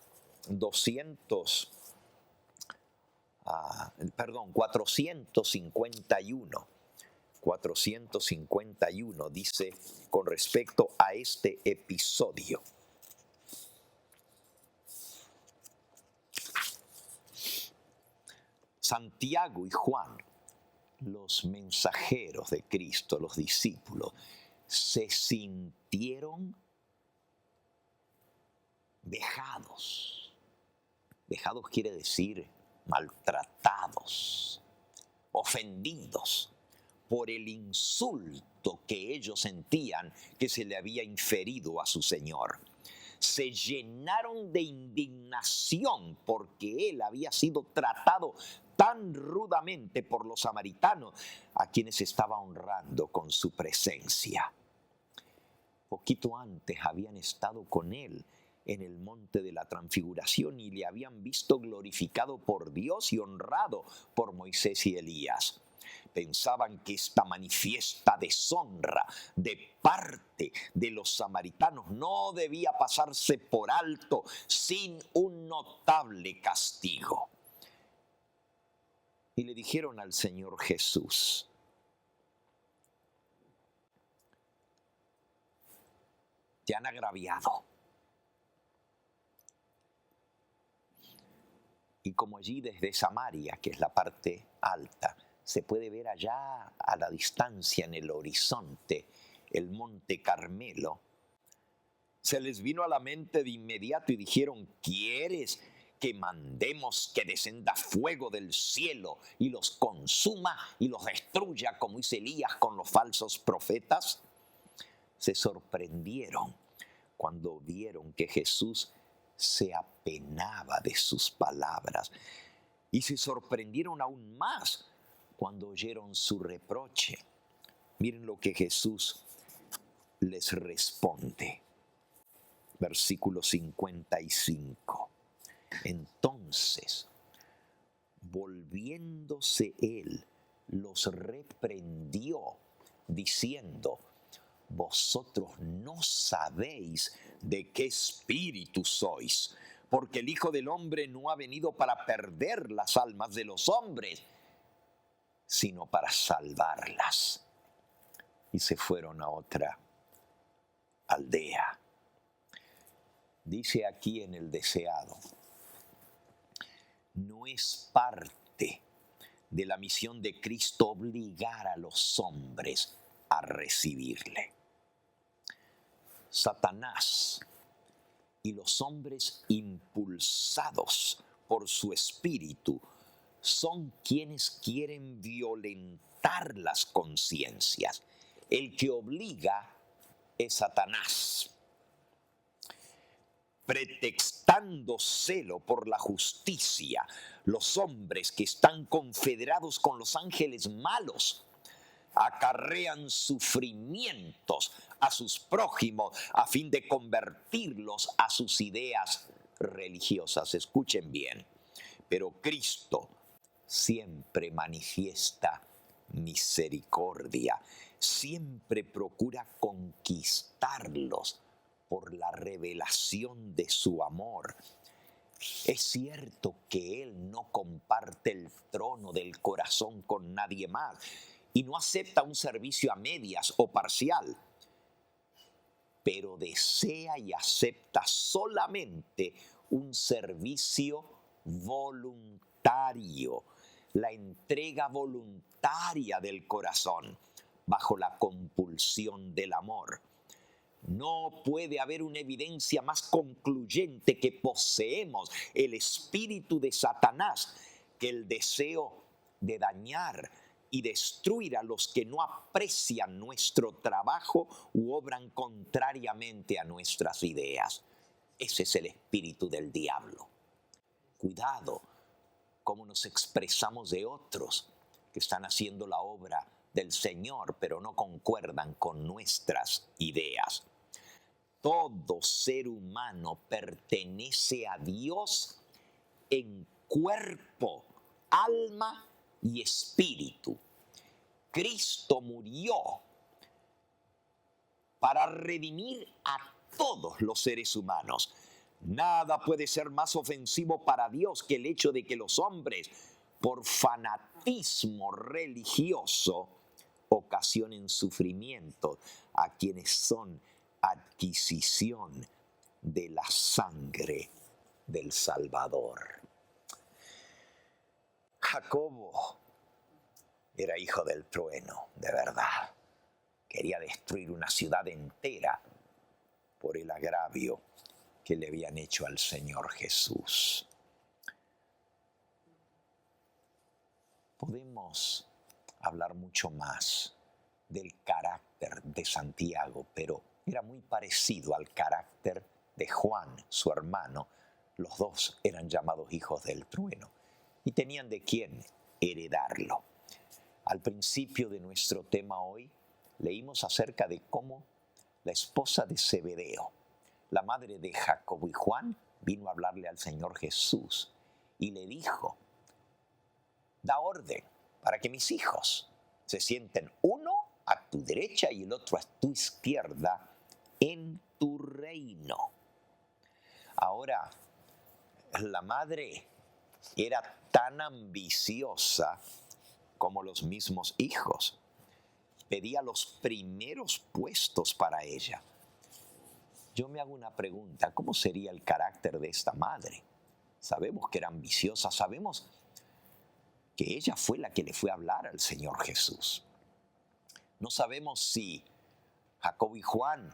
451 dice con respecto a este episodio. Santiago y Juan, los mensajeros de Cristo, los discípulos, se sintieron vejados. Vejados quiere decir maltratados, ofendidos por el insulto que ellos sentían que se le había inferido a su Señor. Se llenaron de indignación porque él había sido tratado tan rudamente por los samaritanos, a quienes estaba honrando con su presencia. Poquito antes habían estado con él en el monte de la transfiguración y le habían visto glorificado por Dios y honrado por Moisés y Elías. Pensaban que esta manifiesta deshonra de parte de los samaritanos no debía pasarse por alto sin un notable castigo. Y le dijeron al Señor Jesús, te han agraviado. Y como allí desde Samaria, que es la parte alta, se puede ver allá a la distancia en el horizonte el monte Carmelo, se les vino a la mente de inmediato y dijeron: ¿quieres que mandemos que descenda fuego del cielo y los consuma y los destruya como hizo Elías con los falsos profetas? Se sorprendieron cuando vieron que Jesús se apenaba de sus palabras, y se sorprendieron aún más cuando oyeron su reproche. Miren lo que Jesús les responde. Versículo 55. Entonces, volviéndose él, los reprendió, diciendo: vosotros no sabéis de qué espíritu sois, porque el Hijo del Hombre no ha venido para perder las almas de los hombres, sino para salvarlas. Y se fueron a otra aldea. Dice aquí en el deseado: no es parte de la misión de Cristo obligar a los hombres a recibirle. Satanás y los hombres impulsados por su espíritu son quienes quieren violentar las conciencias. El que obliga es Satanás. Pretextando celo por la justicia, los hombres que están confederados con los ángeles malos acarrean sufrimientos a sus prójimos a fin de convertirlos a sus ideas religiosas. Escuchen bien, pero Cristo siempre manifiesta misericordia, siempre procura conquistarlos por la revelación de su amor. Es cierto que Él no comparte el trono del corazón con nadie más y no acepta un servicio a medias o parcial, pero desea y acepta solamente un servicio voluntario, la entrega voluntaria del corazón bajo la compulsión del amor. No puede haber una evidencia más concluyente que poseemos el espíritu de Satanás que el deseo de dañar y destruir a los que no aprecian nuestro trabajo u obran contrariamente a nuestras ideas. Ese es el espíritu del diablo. Cuidado cómo nos expresamos de otros que están haciendo la obra del Señor, pero no concuerdan con nuestras ideas. Todo ser humano pertenece a Dios en cuerpo, alma y espíritu. Cristo murió para redimir a todos los seres humanos. Nada puede ser más ofensivo para Dios que el hecho de que los hombres, por fanatismo religioso, ocasionen sufrimiento a quienes son adquisición de la sangre del Salvador. Jacobo era hijo del trueno, de verdad. Quería destruir una ciudad entera por el agravio que le habían hecho al Señor Jesús. Podemos hablar mucho más del carácter de Santiago, pero era muy parecido al carácter de Juan, su hermano. Los dos eran llamados hijos del trueno y tenían de quién heredarlo. Al principio de nuestro tema hoy, leímos acerca de cómo la esposa de Zebedeo, la madre de Jacobo y Juan, vino a hablarle al Señor Jesús y le dijo: da orden para que mis hijos se sienten uno a tu derecha y el otro a tu izquierda en tu reino. Ahora, la madre era tan ambiciosa como los mismos hijos. Pedía los primeros puestos para ella. Yo me hago una pregunta: ¿cómo sería el carácter de esta madre? Sabemos que era ambiciosa, sabemos que ella fue la que le fue a hablar al Señor Jesús. No sabemos si Jacobo y Juan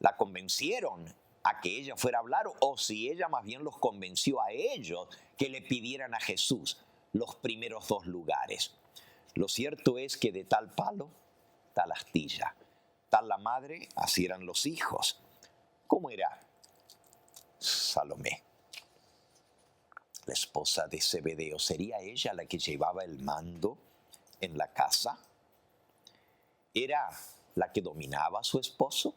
la convencieron a que ella fuera a hablar o si ella más bien los convenció a ellos que le pidieran a Jesús los primeros 2 lugares. Lo cierto es que de tal palo, tal astilla. Tal la madre, así eran los hijos. ¿Cómo era Salomé, la esposa de Zebedeo? ¿Sería ella la que llevaba el mando en la casa? ¿Era la que dominaba a su esposo?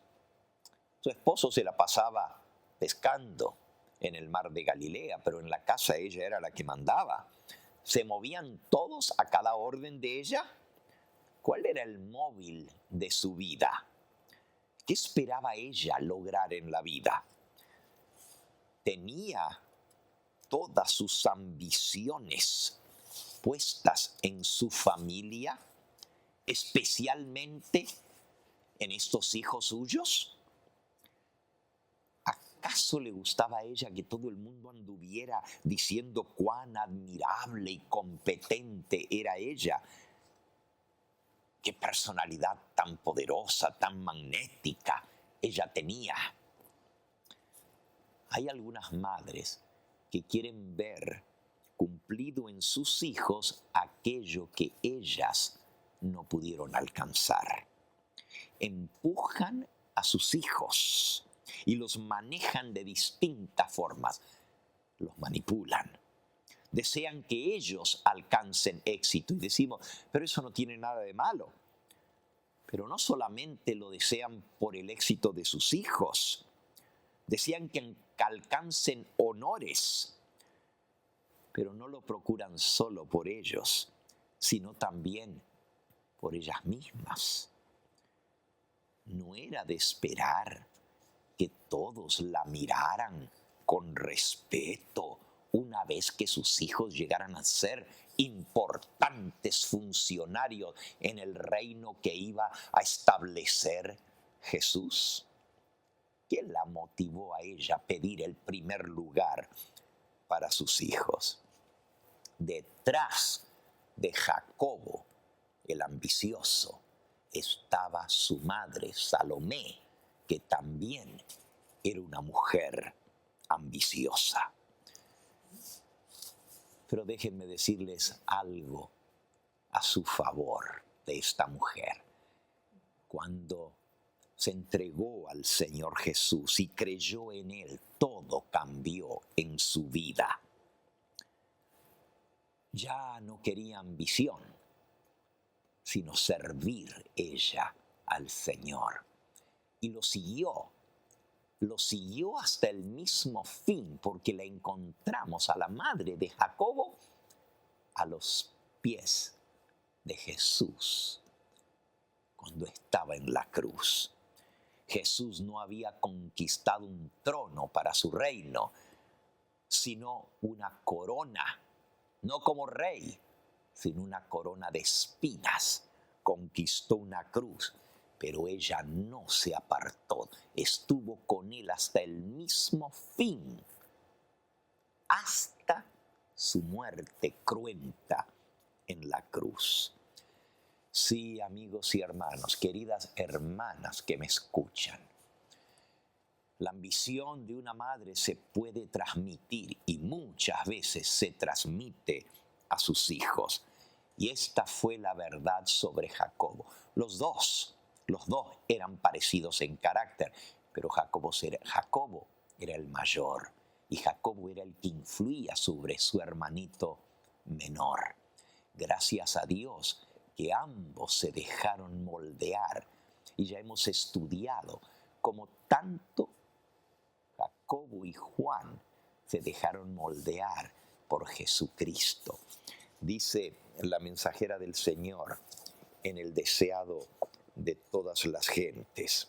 Su esposo se la pasaba pescando en el mar de Galilea, pero en la casa ella era la que mandaba. ¿Se movían todos a cada orden de ella? ¿Cuál era el móvil de su vida? ¿Qué esperaba ella lograr en la vida? Tenía todas sus ambiciones puestas en su familia, especialmente en estos hijos suyos. ¿Acaso le gustaba a ella que todo el mundo anduviera diciendo cuán admirable y competente era ella? Qué personalidad tan poderosa, tan magnética ella tenía. Hay algunas madres que quieren ver cumplido en sus hijos aquello que ellas no pudieron alcanzar. Empujan a sus hijos y los manejan de distintas formas. Los manipulan. Desean que ellos alcancen éxito y decimos, pero eso no tiene nada de malo. Pero no solamente lo desean por el éxito de sus hijos, desean que alcancen honores, pero no lo procuran solo por ellos, sino también por ellas mismas. No era de esperar que todos la miraran con respeto una vez que sus hijos llegaran a ser importantes funcionarios en el reino que iba a establecer Jesús. ¿Qué la motivó a ella a pedir el primer lugar para sus hijos? Detrás de Jacobo, el ambicioso, estaba su madre, Salomé, que también era una mujer ambiciosa. Pero déjenme decirles algo a su favor de esta mujer. Cuando se entregó al Señor Jesús y creyó en Él, todo cambió en su vida. Ya no quería ambición, sino servir ella al Señor. Y lo siguió hasta el mismo fin, porque la encontramos a la madre de Jacobo a los pies de Jesús cuando estaba en la cruz. Jesús no había conquistado un trono para su reino, sino una corona, no como rey, sino una corona de espinas. Conquistó una cruz, pero ella no se apartó, estuvo con él hasta el mismo fin, hasta su muerte cruenta en la cruz. Sí, amigos y hermanos, queridas hermanas que me escuchan, la ambición de una madre se puede transmitir y muchas veces se transmite a sus hijos. Y esta fue la verdad sobre Jacobo. Los dos eran parecidos en carácter, pero Jacobo era el mayor y Jacobo era el que influía sobre su hermanito menor. Gracias a Dios que ambos se dejaron moldear y ya hemos estudiado cómo tanto Jacobo y Juan se dejaron moldear por Jesucristo. Dice la mensajera del Señor en el deseado de todas las gentes: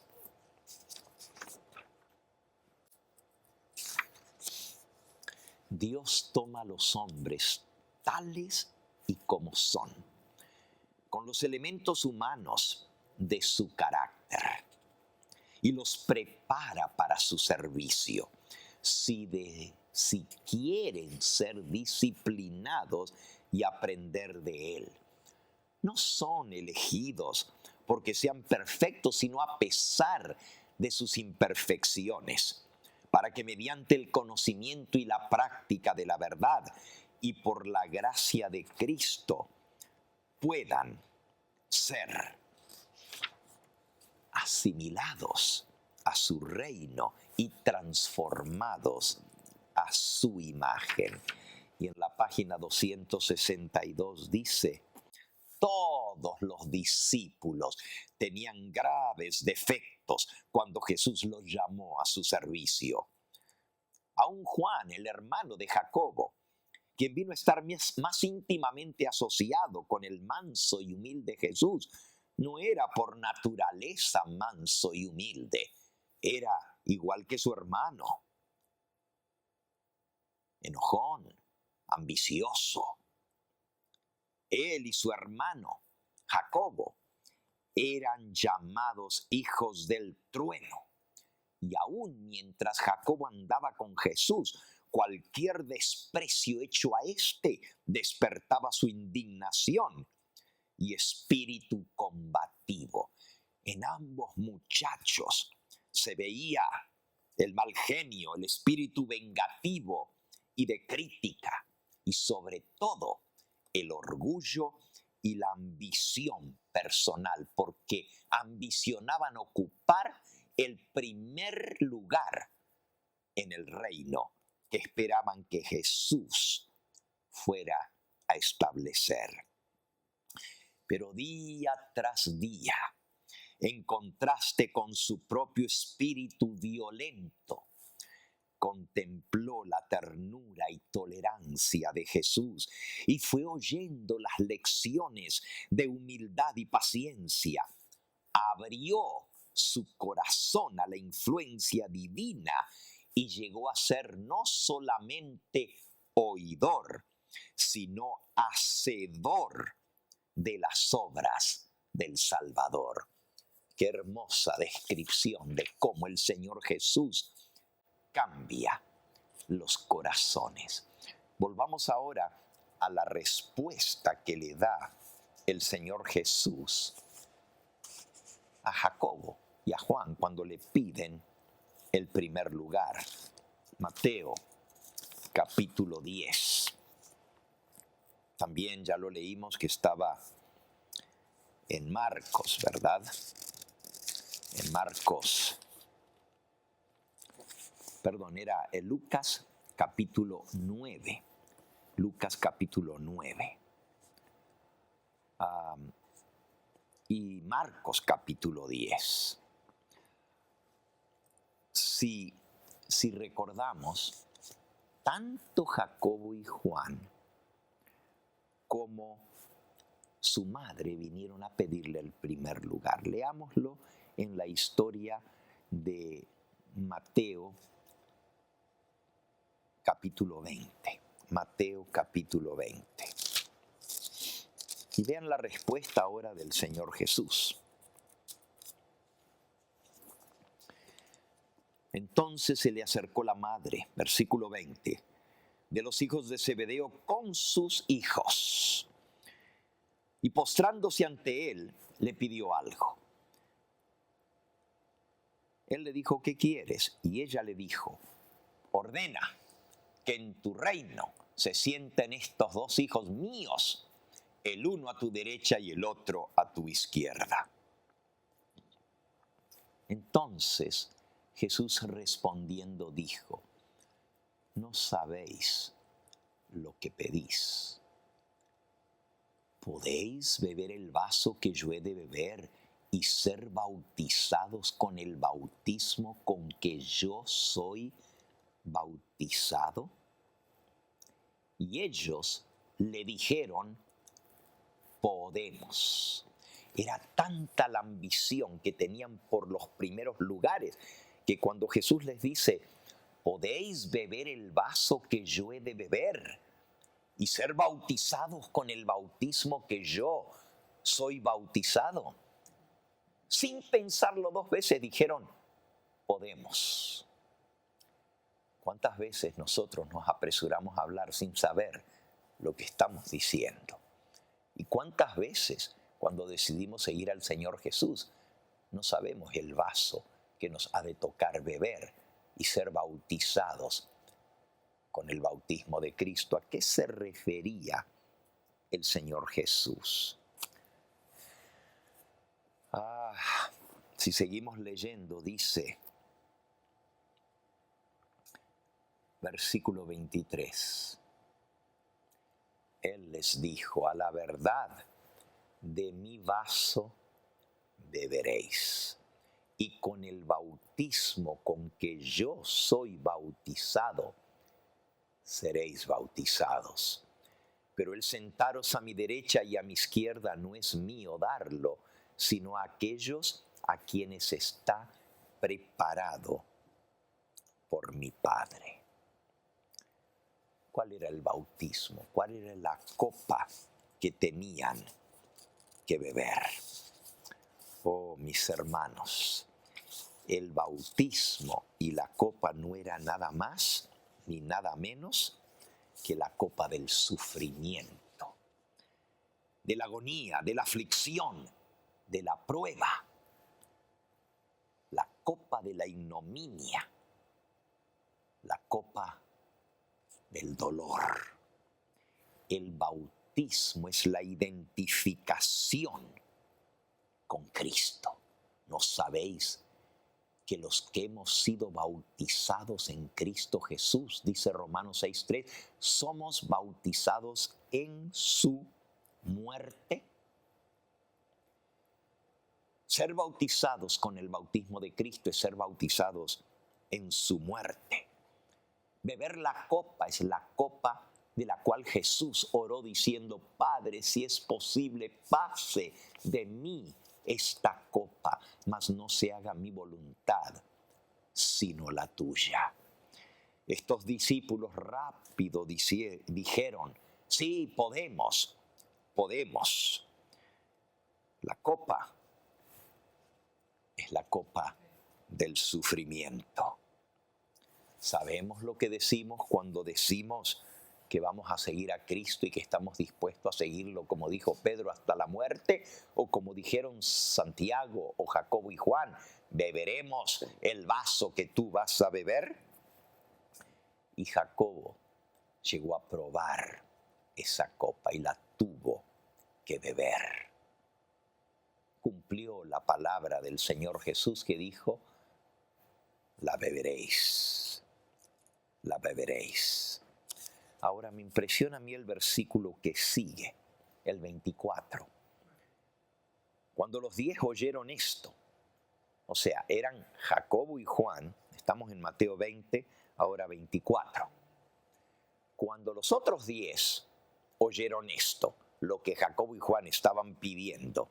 Dios toma a los hombres tales y como son, con los elementos humanos de su carácter, y los prepara para su servicio. Si de si quieren ser disciplinados y aprender de Él. No son elegidos porque sean perfectos, sino a pesar de sus imperfecciones, para que mediante el conocimiento y la práctica de la verdad y por la gracia de Cristo puedan ser asimilados a su reino y transformados a su imagen. Y en la página 262 dice: todos los discípulos tenían graves defectos cuando Jesús los llamó a su servicio. Aún Juan, el hermano de Jacobo, quien vino a estar más íntimamente asociado con el manso y humilde Jesús, no era por naturaleza manso y humilde, era igual que su hermano, enojón, ambicioso. Él y su hermano, Jacobo, eran llamados hijos del trueno. Y aún mientras Jacobo andaba con Jesús, cualquier desprecio hecho a éste despertaba su indignación y espíritu combativo. En ambos muchachos se veía el mal genio, el espíritu vengativo y de crítica, y sobre todo el orgullo y la ambición personal, porque ambicionaban ocupar el primer lugar en el reino que esperaban que Jesús fuera a establecer. Pero día tras día, en contraste con su propio espíritu violento, contempló la ternura y tolerancia de Jesús y fue oyendo las lecciones de humildad y paciencia. Abrió su corazón a la influencia divina y llegó a ser no solamente oidor, sino hacedor de las obras del Salvador. Qué hermosa descripción de cómo el Señor Jesús cambia los corazones. Volvamos ahora a la respuesta que le da el Señor Jesús a Jacobo y a Juan cuando le piden el primer lugar. Mateo capítulo 10. También ya lo leímos que estaba en Marcos, ¿verdad? En Marcos, perdón, era en Lucas capítulo 9. Lucas capítulo 9. Y Marcos capítulo 10. Si recordamos, tanto Jacobo y Juan como su madre vinieron a pedirle el primer lugar. Leámoslo en la historia de Mateo capítulo 20. Mateo capítulo 20. Y vean la respuesta ahora del Señor Jesús. Entonces se le acercó la madre, versículo 20, de los hijos de Zebedeo con sus hijos. Y postrándose ante él, le pidió algo. Él le dijo: ¿qué quieres? Y ella le dijo: ordena que en tu reino se sienten estos dos hijos míos, el uno a tu derecha y el otro a tu izquierda. Entonces Jesús respondiendo dijo: no sabéis lo que pedís. ¿Podéis beber el vaso que yo he de beber y ser bautizados con el bautismo con que yo soy bautizado? Y ellos le dijeron: podemos. Era tanta la ambición que tenían por los primeros lugares que cuando Jesús les dice: ¿podéis beber el vaso que yo he de beber y ser bautizados con el bautismo que yo soy bautizado? Sin pensarlo dos veces dijeron: podemos. ¿Cuántas veces nosotros nos apresuramos a hablar sin saber lo que estamos diciendo? ¿Y cuántas veces cuando decidimos seguir al Señor Jesús no sabemos el vaso que nos ha de tocar beber y ser bautizados con el bautismo de Cristo? ¿A qué se refería el Señor Jesús? Si seguimos leyendo, dice, versículo 23, Él les dijo, a la verdad, de mi vaso beberéis, y con el bautismo con que yo soy bautizado, seréis bautizados. Pero el sentaros a mi derecha y a mi izquierda no es mío darlo, sino a aquellos a quienes está preparado por mi Padre. ¿Cuál era el bautismo? ¿Cuál era la copa que tenían que beber? Oh, mis hermanos, el bautismo y la copa no era nada más ni nada menos que la copa del sufrimiento, de la agonía, de la aflicción, de la prueba, la copa de la ignominia, la copa del dolor. El bautismo es la identificación con Cristo. ¿No sabéis que los que hemos sido bautizados en Cristo Jesús, dice Romanos 6:3, somos bautizados en su muerte? Ser bautizados con el bautismo de Cristo es ser bautizados en su muerte. Beber la copa es la copa de la cual Jesús oró diciendo, Padre, si es posible, pase de mí esta copa, mas no se haga mi voluntad, sino la tuya. Estos discípulos rápido dijeron, sí, podemos. La copa es la copa del sufrimiento. ¿Sabemos lo que decimos cuando decimos que vamos a seguir a Cristo y que estamos dispuestos a seguirlo, como dijo Pedro, hasta la muerte? O como dijeron Santiago o Jacobo y Juan, ¿beberemos el vaso que tú vas a beber? Y Jacobo llegó a probar esa copa y la tuvo que beber. Cumplió la palabra del Señor Jesús que dijo, la beberéis, la beberéis. Ahora me impresiona a mí el versículo que sigue, el 24. Cuando los 10 oyeron esto, o sea, eran Jacobo y Juan, estamos en Mateo 20, ahora 24. Cuando los otros 10 oyeron esto, lo que Jacobo y Juan estaban pidiendo,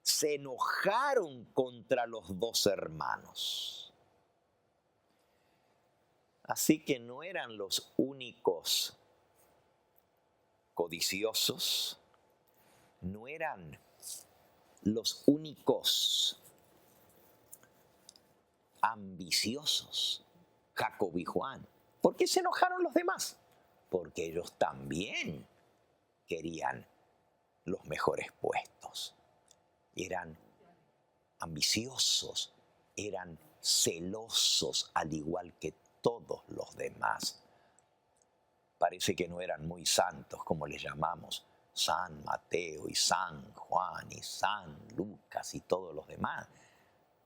se enojaron contra los 2 hermanos. Así que no eran los únicos codiciosos, no eran los únicos ambiciosos, Jacobo y Juan. ¿Por qué se enojaron los demás? Porque ellos también querían los mejores puestos. Eran ambiciosos, eran celosos, al igual que todos los demás. Parece que no eran muy santos, como les llamamos, San Mateo y San Juan y San Lucas y todos los demás.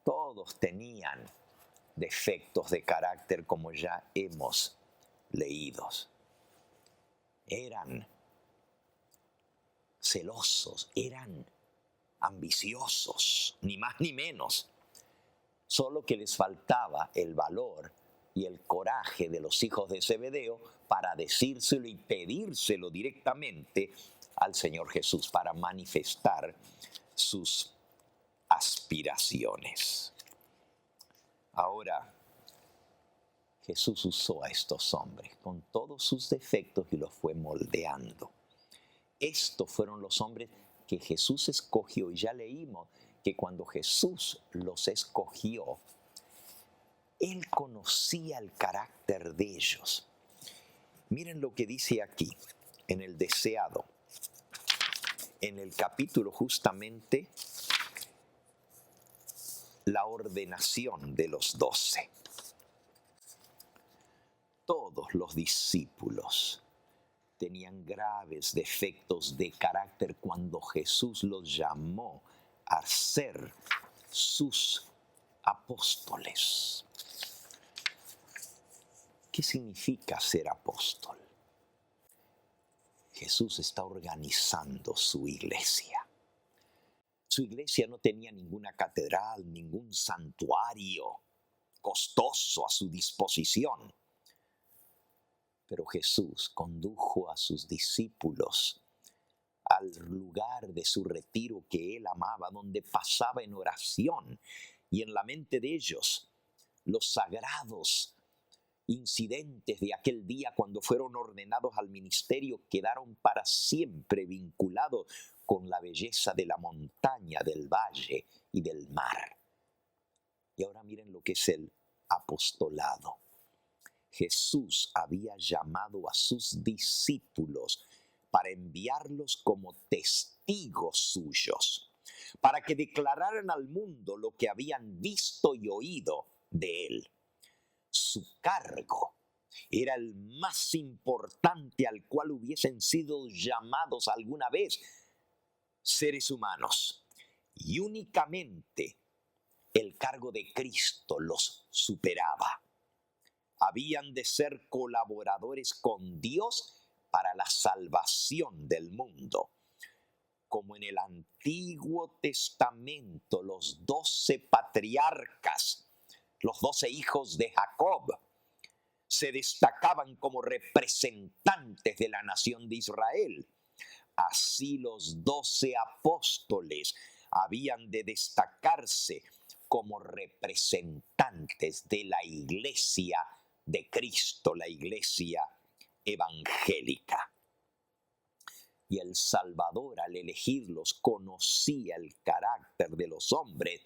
Todos tenían defectos de carácter, como ya hemos leído. Eran celosos, eran ambiciosos, ni más ni menos. Solo que les faltaba el valor y el coraje de los hijos de Zebedeo para decírselo y pedírselo directamente al Señor Jesús, para manifestar sus aspiraciones. Ahora, Jesús usó a estos hombres con todos sus defectos y los fue moldeando. Estos fueron los hombres que Jesús escogió, y ya leímos que cuando Jesús los escogió, Él conocía el carácter de ellos. Miren lo que dice aquí, en el deseado, en el capítulo justamente, la ordenación de los 12. Todos los discípulos tenían graves defectos de carácter cuando Jesús los llamó a ser sus apóstoles. ¿Qué significa ser apóstol? Jesús está organizando su iglesia. Su iglesia no tenía ninguna catedral, ningún santuario costoso a su disposición. Pero Jesús condujo a sus discípulos al lugar de su retiro que él amaba, donde pasaba en oración, y en la mente de ellos los sagrados incidentes de aquel día cuando fueron ordenados al ministerio quedaron para siempre vinculados con la belleza de la montaña, del valle y del mar. Y ahora miren lo que es el apostolado. Jesús había llamado a sus discípulos para enviarlos como testigos suyos, para que declararan al mundo lo que habían visto y oído de él. Su cargo era el más importante al cual hubiesen sido llamados alguna vez seres humanos. Y únicamente el cargo de Cristo los superaba. Habían de ser colaboradores con Dios para la salvación del mundo. Como en el Antiguo Testamento, los 12 patriarcas, los 12 hijos de Jacob, se destacaban como representantes de la nación de Israel. Así los 12 apóstoles habían de destacarse como representantes de la iglesia de Cristo, la iglesia evangélica. Y el Salvador, al elegirlos, conocía el carácter de los hombres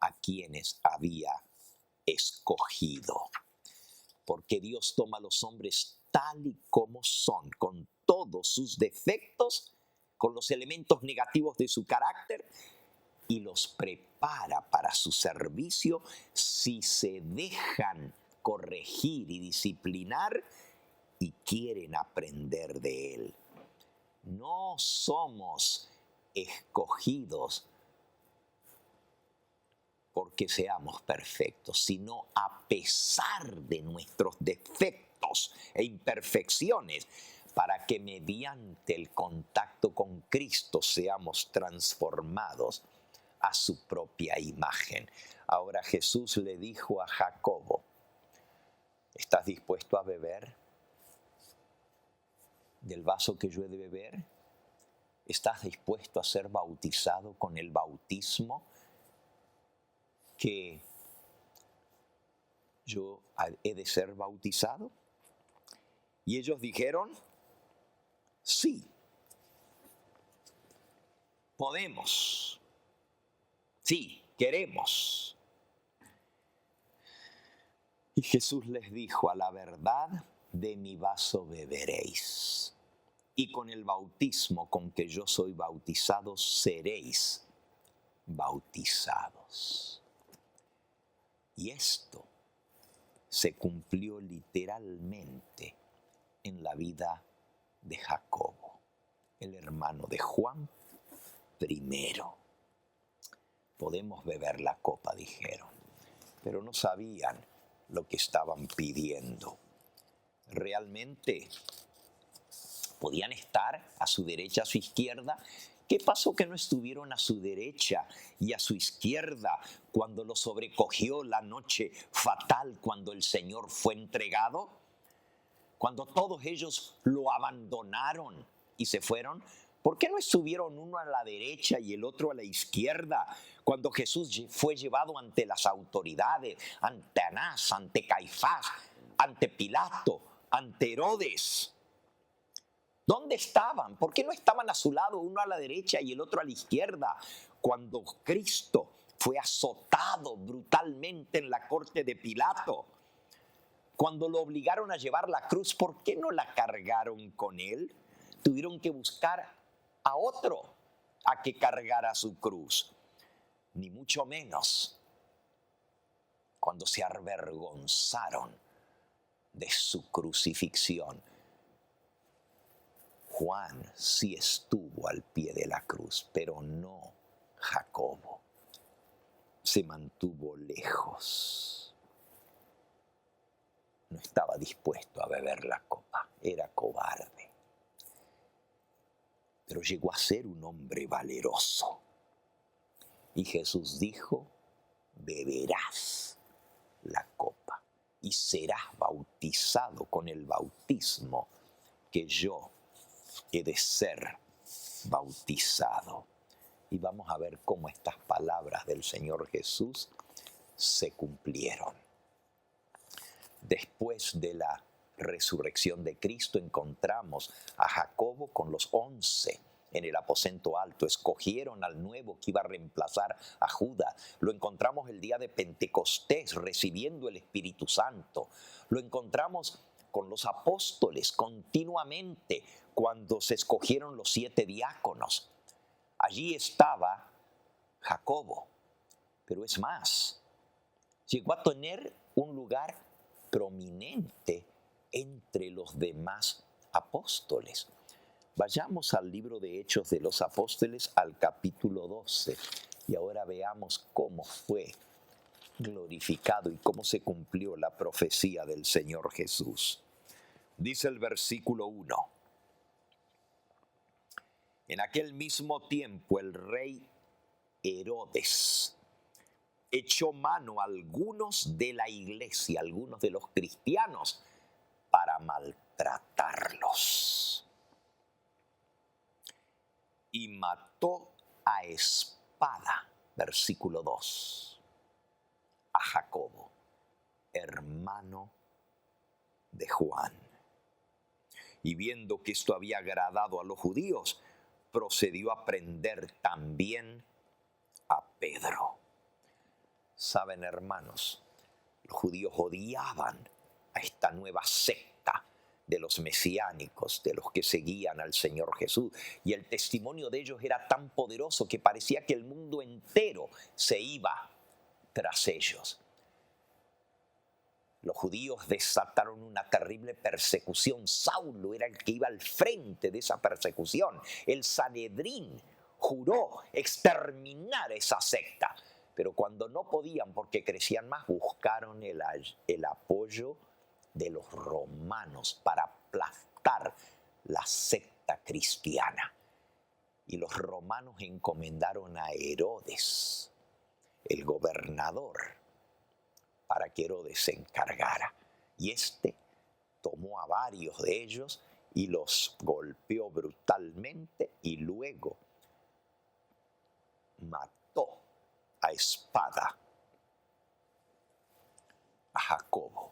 a quienes había escogido. Porque Dios toma a los hombres tal y como son, con todos sus defectos, con los elementos negativos de su carácter, y los prepara para su servicio si se dejan corregir y disciplinar y quieren aprender de él. No somos escogidos porque seamos perfectos, sino a pesar de nuestros defectos e imperfecciones, para que mediante el contacto con Cristo seamos transformados a su propia imagen. Ahora Jesús le dijo a Jacobo: ¿estás dispuesto a beber del vaso que yo he de beber? ¿Estás dispuesto a ser bautizado con el bautismo que yo he de ser bautizado? Y ellos dijeron: sí, podemos, sí, queremos. Y Jesús les dijo: a la verdad de mi vaso beberéis, y con el bautismo con que yo soy bautizado seréis bautizados. Y esto se cumplió literalmente en la vida de Jacobo, el hermano de Juan primero. Podemos beber la copa, dijeron, pero no sabían lo que estaban pidiendo. Realmente podían estar a su derecha, a su izquierda. ¿Qué pasó que no estuvieron a su derecha y a su izquierda cuando lo sobrecogió la noche fatal, cuando el Señor fue entregado? Cuando todos ellos lo abandonaron y se fueron. ¿Por qué no estuvieron uno a la derecha y el otro a la izquierda cuando Jesús fue llevado ante las autoridades, ante Anás, ante Caifás, ante Pilato, ante Herodes? ¿Dónde estaban? ¿Por qué no estaban a su lado, uno a la derecha y el otro a la izquierda, cuando Cristo Fue azotado brutalmente en la corte de Pilato. Cuando lo obligaron a llevar la cruz, ¿por qué no la cargaron con él? Tuvieron que buscar a otro a que cargara su cruz. Ni mucho menos cuando se avergonzaron de su crucifixión. Juan sí estuvo al pie de la cruz, pero no Jacobo. Se mantuvo lejos. No estaba dispuesto a beber la copa, era cobarde. Pero llegó a ser un hombre valeroso. Y Jesús dijo, beberás la copa y serás bautizado con el bautismo que yo he de ser bautizado. Y vamos a ver cómo estas palabras del Señor Jesús se cumplieron. Después de la resurrección de Cristo encontramos a Jacobo con los 11 en el aposento alto. Escogieron al nuevo que iba a reemplazar a Judas. Lo encontramos el día de Pentecostés recibiendo el Espíritu Santo. Lo encontramos con los apóstoles continuamente cuando se escogieron los 7 diáconos. Allí estaba Jacobo, pero es más, llegó a tener un lugar prominente entre los demás apóstoles. Vayamos al libro de Hechos de los Apóstoles, al capítulo 12, y ahora veamos cómo fue glorificado y cómo se cumplió la profecía del Señor Jesús. Dice el versículo 1. En aquel mismo tiempo el rey Herodes echó mano a algunos de la iglesia, algunos de los cristianos, para maltratarlos. Y mató a espada, versículo 2, a Jacobo, hermano de Juan. Y viendo que esto había agradado a los judíos, procedió a prender también a Pedro. Saben, hermanos, los judíos odiaban a esta nueva secta de los mesiánicos, de los que seguían al Señor Jesús. Y el testimonio de ellos era tan poderoso que parecía que el mundo entero se iba tras ellos. Los judíos desataron una terrible persecución. Saulo era el que iba al frente de esa persecución. El Sanedrín juró exterminar esa secta. Pero cuando no podían, porque crecían más, buscaron el apoyo de los romanos para aplastar la secta cristiana. Y los romanos encomendaron a Herodes, el gobernador, para que Herodes se encargara. Y este tomó a varios de ellos y los golpeó brutalmente y luego mató a espada a Jacobo.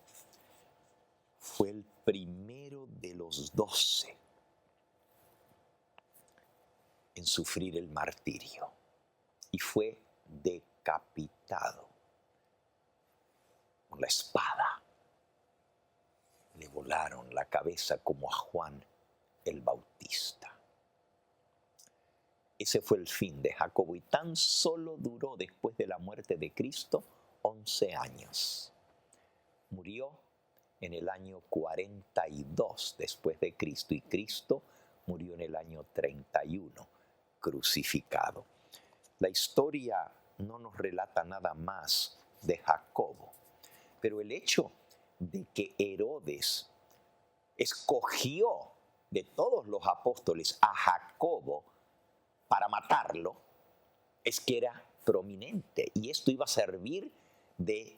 Fue el primero de los 12 en sufrir el martirio y fue decapitado con la espada. Le volaron la cabeza como a Juan el Bautista. Ese fue el fin de Jacobo y tan solo duró después de la muerte de Cristo 11 años. Murió en el año 42 después de Cristo y Cristo murió en el año 31 crucificado. La historia no nos relata nada más de Jacobo, pero el hecho de que Herodes escogió de todos los apóstoles a Jacobo para matarlo, es que era prominente y esto iba a servir de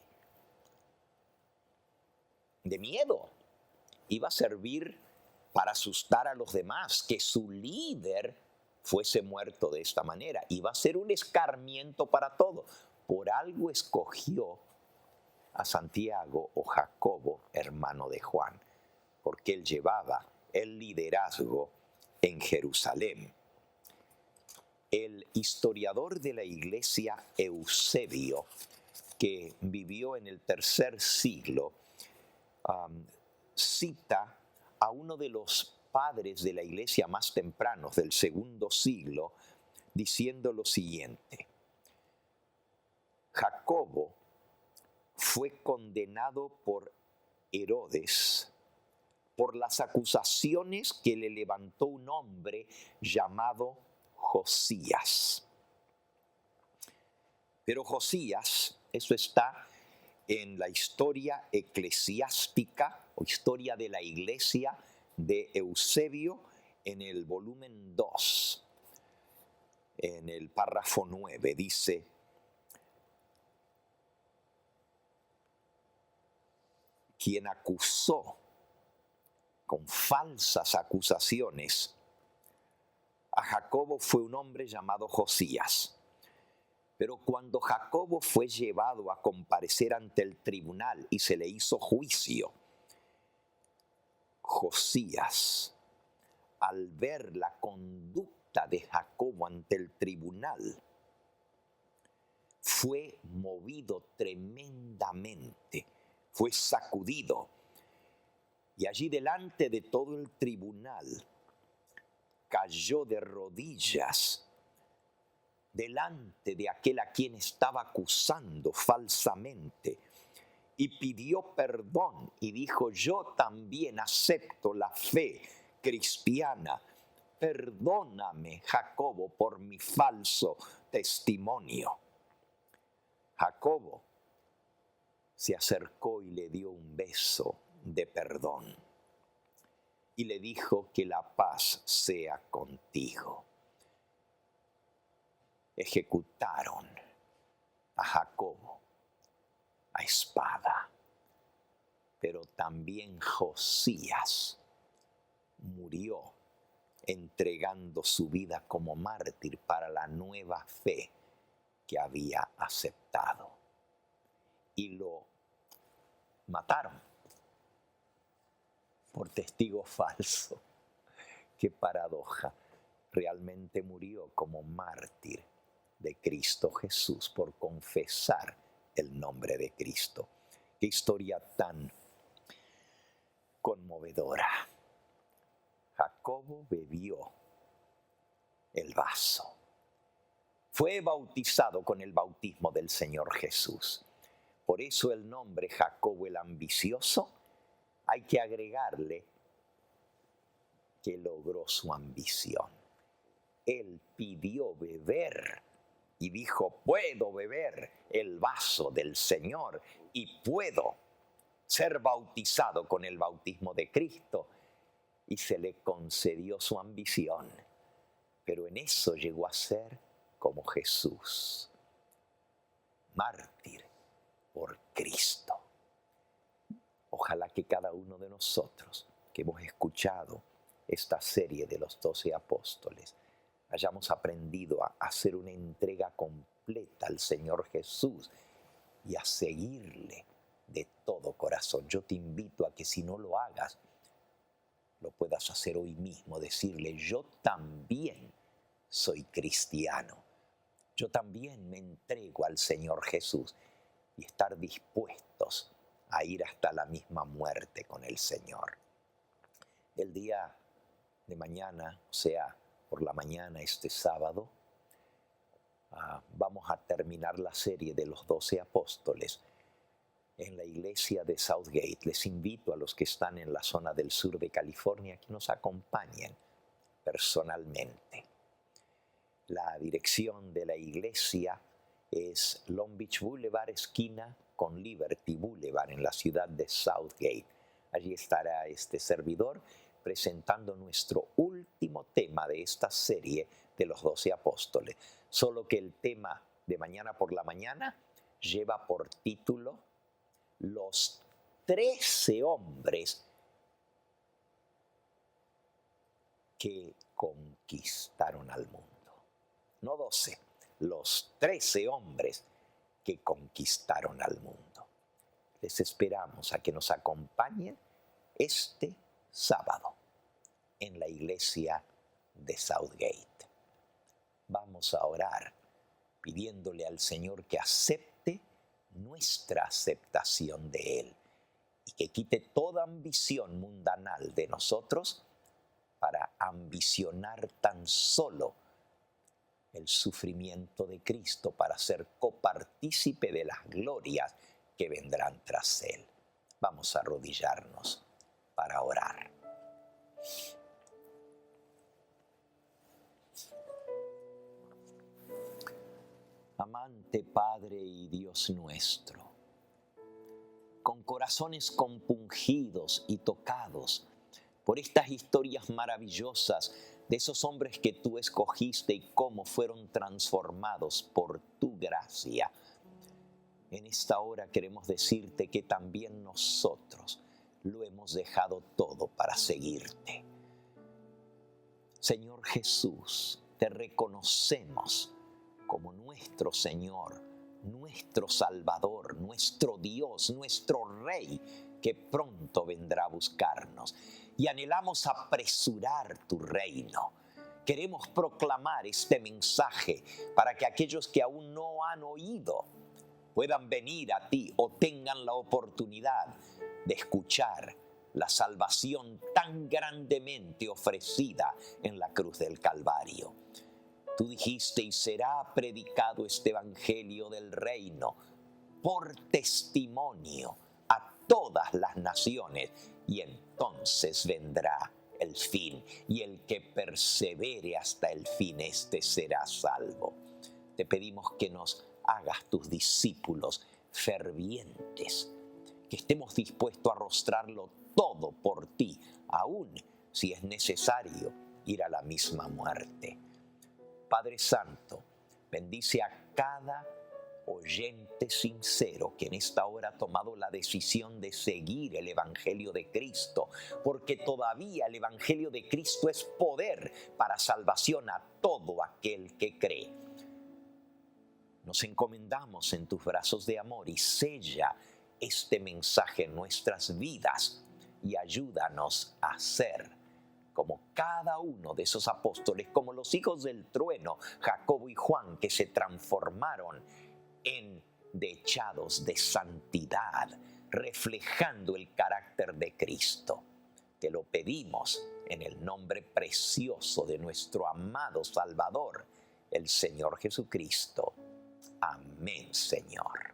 miedo, iba a servir para asustar a los demás, que su líder fuese muerto de esta manera, iba a ser un escarmiento para todos. Por algo escogió a Santiago o Jacobo, hermano de Juan, porque él llevaba el liderazgo en Jerusalén. El historiador de la iglesia Eusebio, que vivió en el tercer siglo, cita a uno de los padres de la iglesia más tempranos del segundo siglo, diciendo lo siguiente: Jacobo fue condenado por Herodes por las acusaciones que le levantó un hombre llamado Josías. Pero Josías, eso está en la historia eclesiástica o historia de la iglesia de Eusebio, en el volumen 2, en el párrafo 9, dice: quien acusó con falsas acusaciones a Jacobo fue un hombre llamado Josías. Pero cuando Jacobo fue llevado a comparecer ante el tribunal y se le hizo juicio, Josías, al ver la conducta de Jacobo ante el tribunal, fue movido tremendamente, fue sacudido. Y allí delante de todo el tribunal cayó de rodillas delante de aquel a quien estaba acusando falsamente y pidió perdón y dijo: yo también acepto la fe cristiana. Perdóname, Jacobo, por mi falso testimonio. Jacobo se acercó y le dio un beso de perdón y le dijo: que la paz sea contigo. Ejecutaron a Jacobo a espada, pero también Josías murió entregando su vida como mártir para la nueva fe que había aceptado. Y lo mataron por testigo falso. Qué paradoja. Realmente murió como mártir de Cristo Jesús por confesar el nombre de Cristo. Qué historia tan conmovedora. Jacobo bebió el vaso. Fue bautizado con el bautismo del Señor Jesús. Por eso el nombre Jacobo el ambicioso, hay que agregarle que logró su ambición. Él pidió beber y dijo: puedo beber el vaso del Señor y puedo ser bautizado con el bautismo de Cristo. Y se le concedió su ambición. Pero en eso llegó a ser como Jesús, mártir por Cristo. Ojalá que cada uno de nosotros que hemos escuchado esta serie de los 12 apóstoles hayamos aprendido a hacer una entrega completa al Señor Jesús y a seguirle de todo corazón. Yo te invito a que, si no lo hagas, lo puedas hacer hoy mismo, decirle: yo también soy cristiano, yo también me entrego al Señor Jesús, y estar dispuestos a ir hasta la misma muerte con el Señor. El día de mañana, o sea, por la mañana este sábado, vamos a terminar la serie de los 12 apóstoles en la iglesia de Southgate. Les invito a los que están en la zona del sur de California que nos acompañen personalmente. La dirección de la iglesia es Long Beach Boulevard, esquina con Liberty Boulevard, en la ciudad de Southgate. Allí estará este servidor presentando nuestro último tema de esta serie de los 12 apóstoles. Solo que el tema de mañana por la mañana lleva por título: los 13 hombres que conquistaron al mundo. No 12, los 13 hombres que conquistaron al mundo. Les esperamos a que nos acompañen este sábado en la iglesia de Southgate. Vamos a orar pidiéndole al Señor que acepte nuestra aceptación de Él y que quite toda ambición mundanal de nosotros para ambicionar tan solo el sufrimiento de Cristo, para ser copartícipe de las glorias que vendrán tras Él. Vamos a arrodillarnos para orar. Amante Padre y Dios nuestro, con corazones compungidos y tocados por estas historias maravillosas de esos hombres que tú escogiste y cómo fueron transformados por tu gracia. En esta hora queremos decirte que también nosotros lo hemos dejado todo para seguirte. Señor Jesús, te reconocemos como nuestro Señor, nuestro Salvador, nuestro Dios, nuestro Rey, que pronto vendrá a buscarnos. Y anhelamos apresurar tu reino. Queremos proclamar este mensaje para que aquellos que aún no han oído puedan venir a ti o tengan la oportunidad de escuchar la salvación tan grandemente ofrecida en la cruz del Calvario. Tú dijiste, y será predicado este evangelio del reino por testimonio a todas las naciones, y entonces vendrá el fin, y el que persevere hasta el fin, este será salvo. Te pedimos que nos hagas tus discípulos fervientes, que estemos dispuestos a arrostrarlo todo por ti, aun si es necesario ir a la misma muerte. Padre Santo, bendice a cada oyente sincero que en esta hora ha tomado la decisión de seguir el Evangelio de Cristo, porque todavía el Evangelio de Cristo es poder para salvación a todo aquel que cree. Nos encomendamos en tus brazos de amor y sella este mensaje en nuestras vidas y ayúdanos a ser como cada uno de esos apóstoles, como los hijos del trueno, Jacobo y Juan, que se transformaron en dechados de santidad, reflejando el carácter de Cristo. Te lo pedimos en el nombre precioso de nuestro amado Salvador, el Señor Jesucristo. Amén, Señor.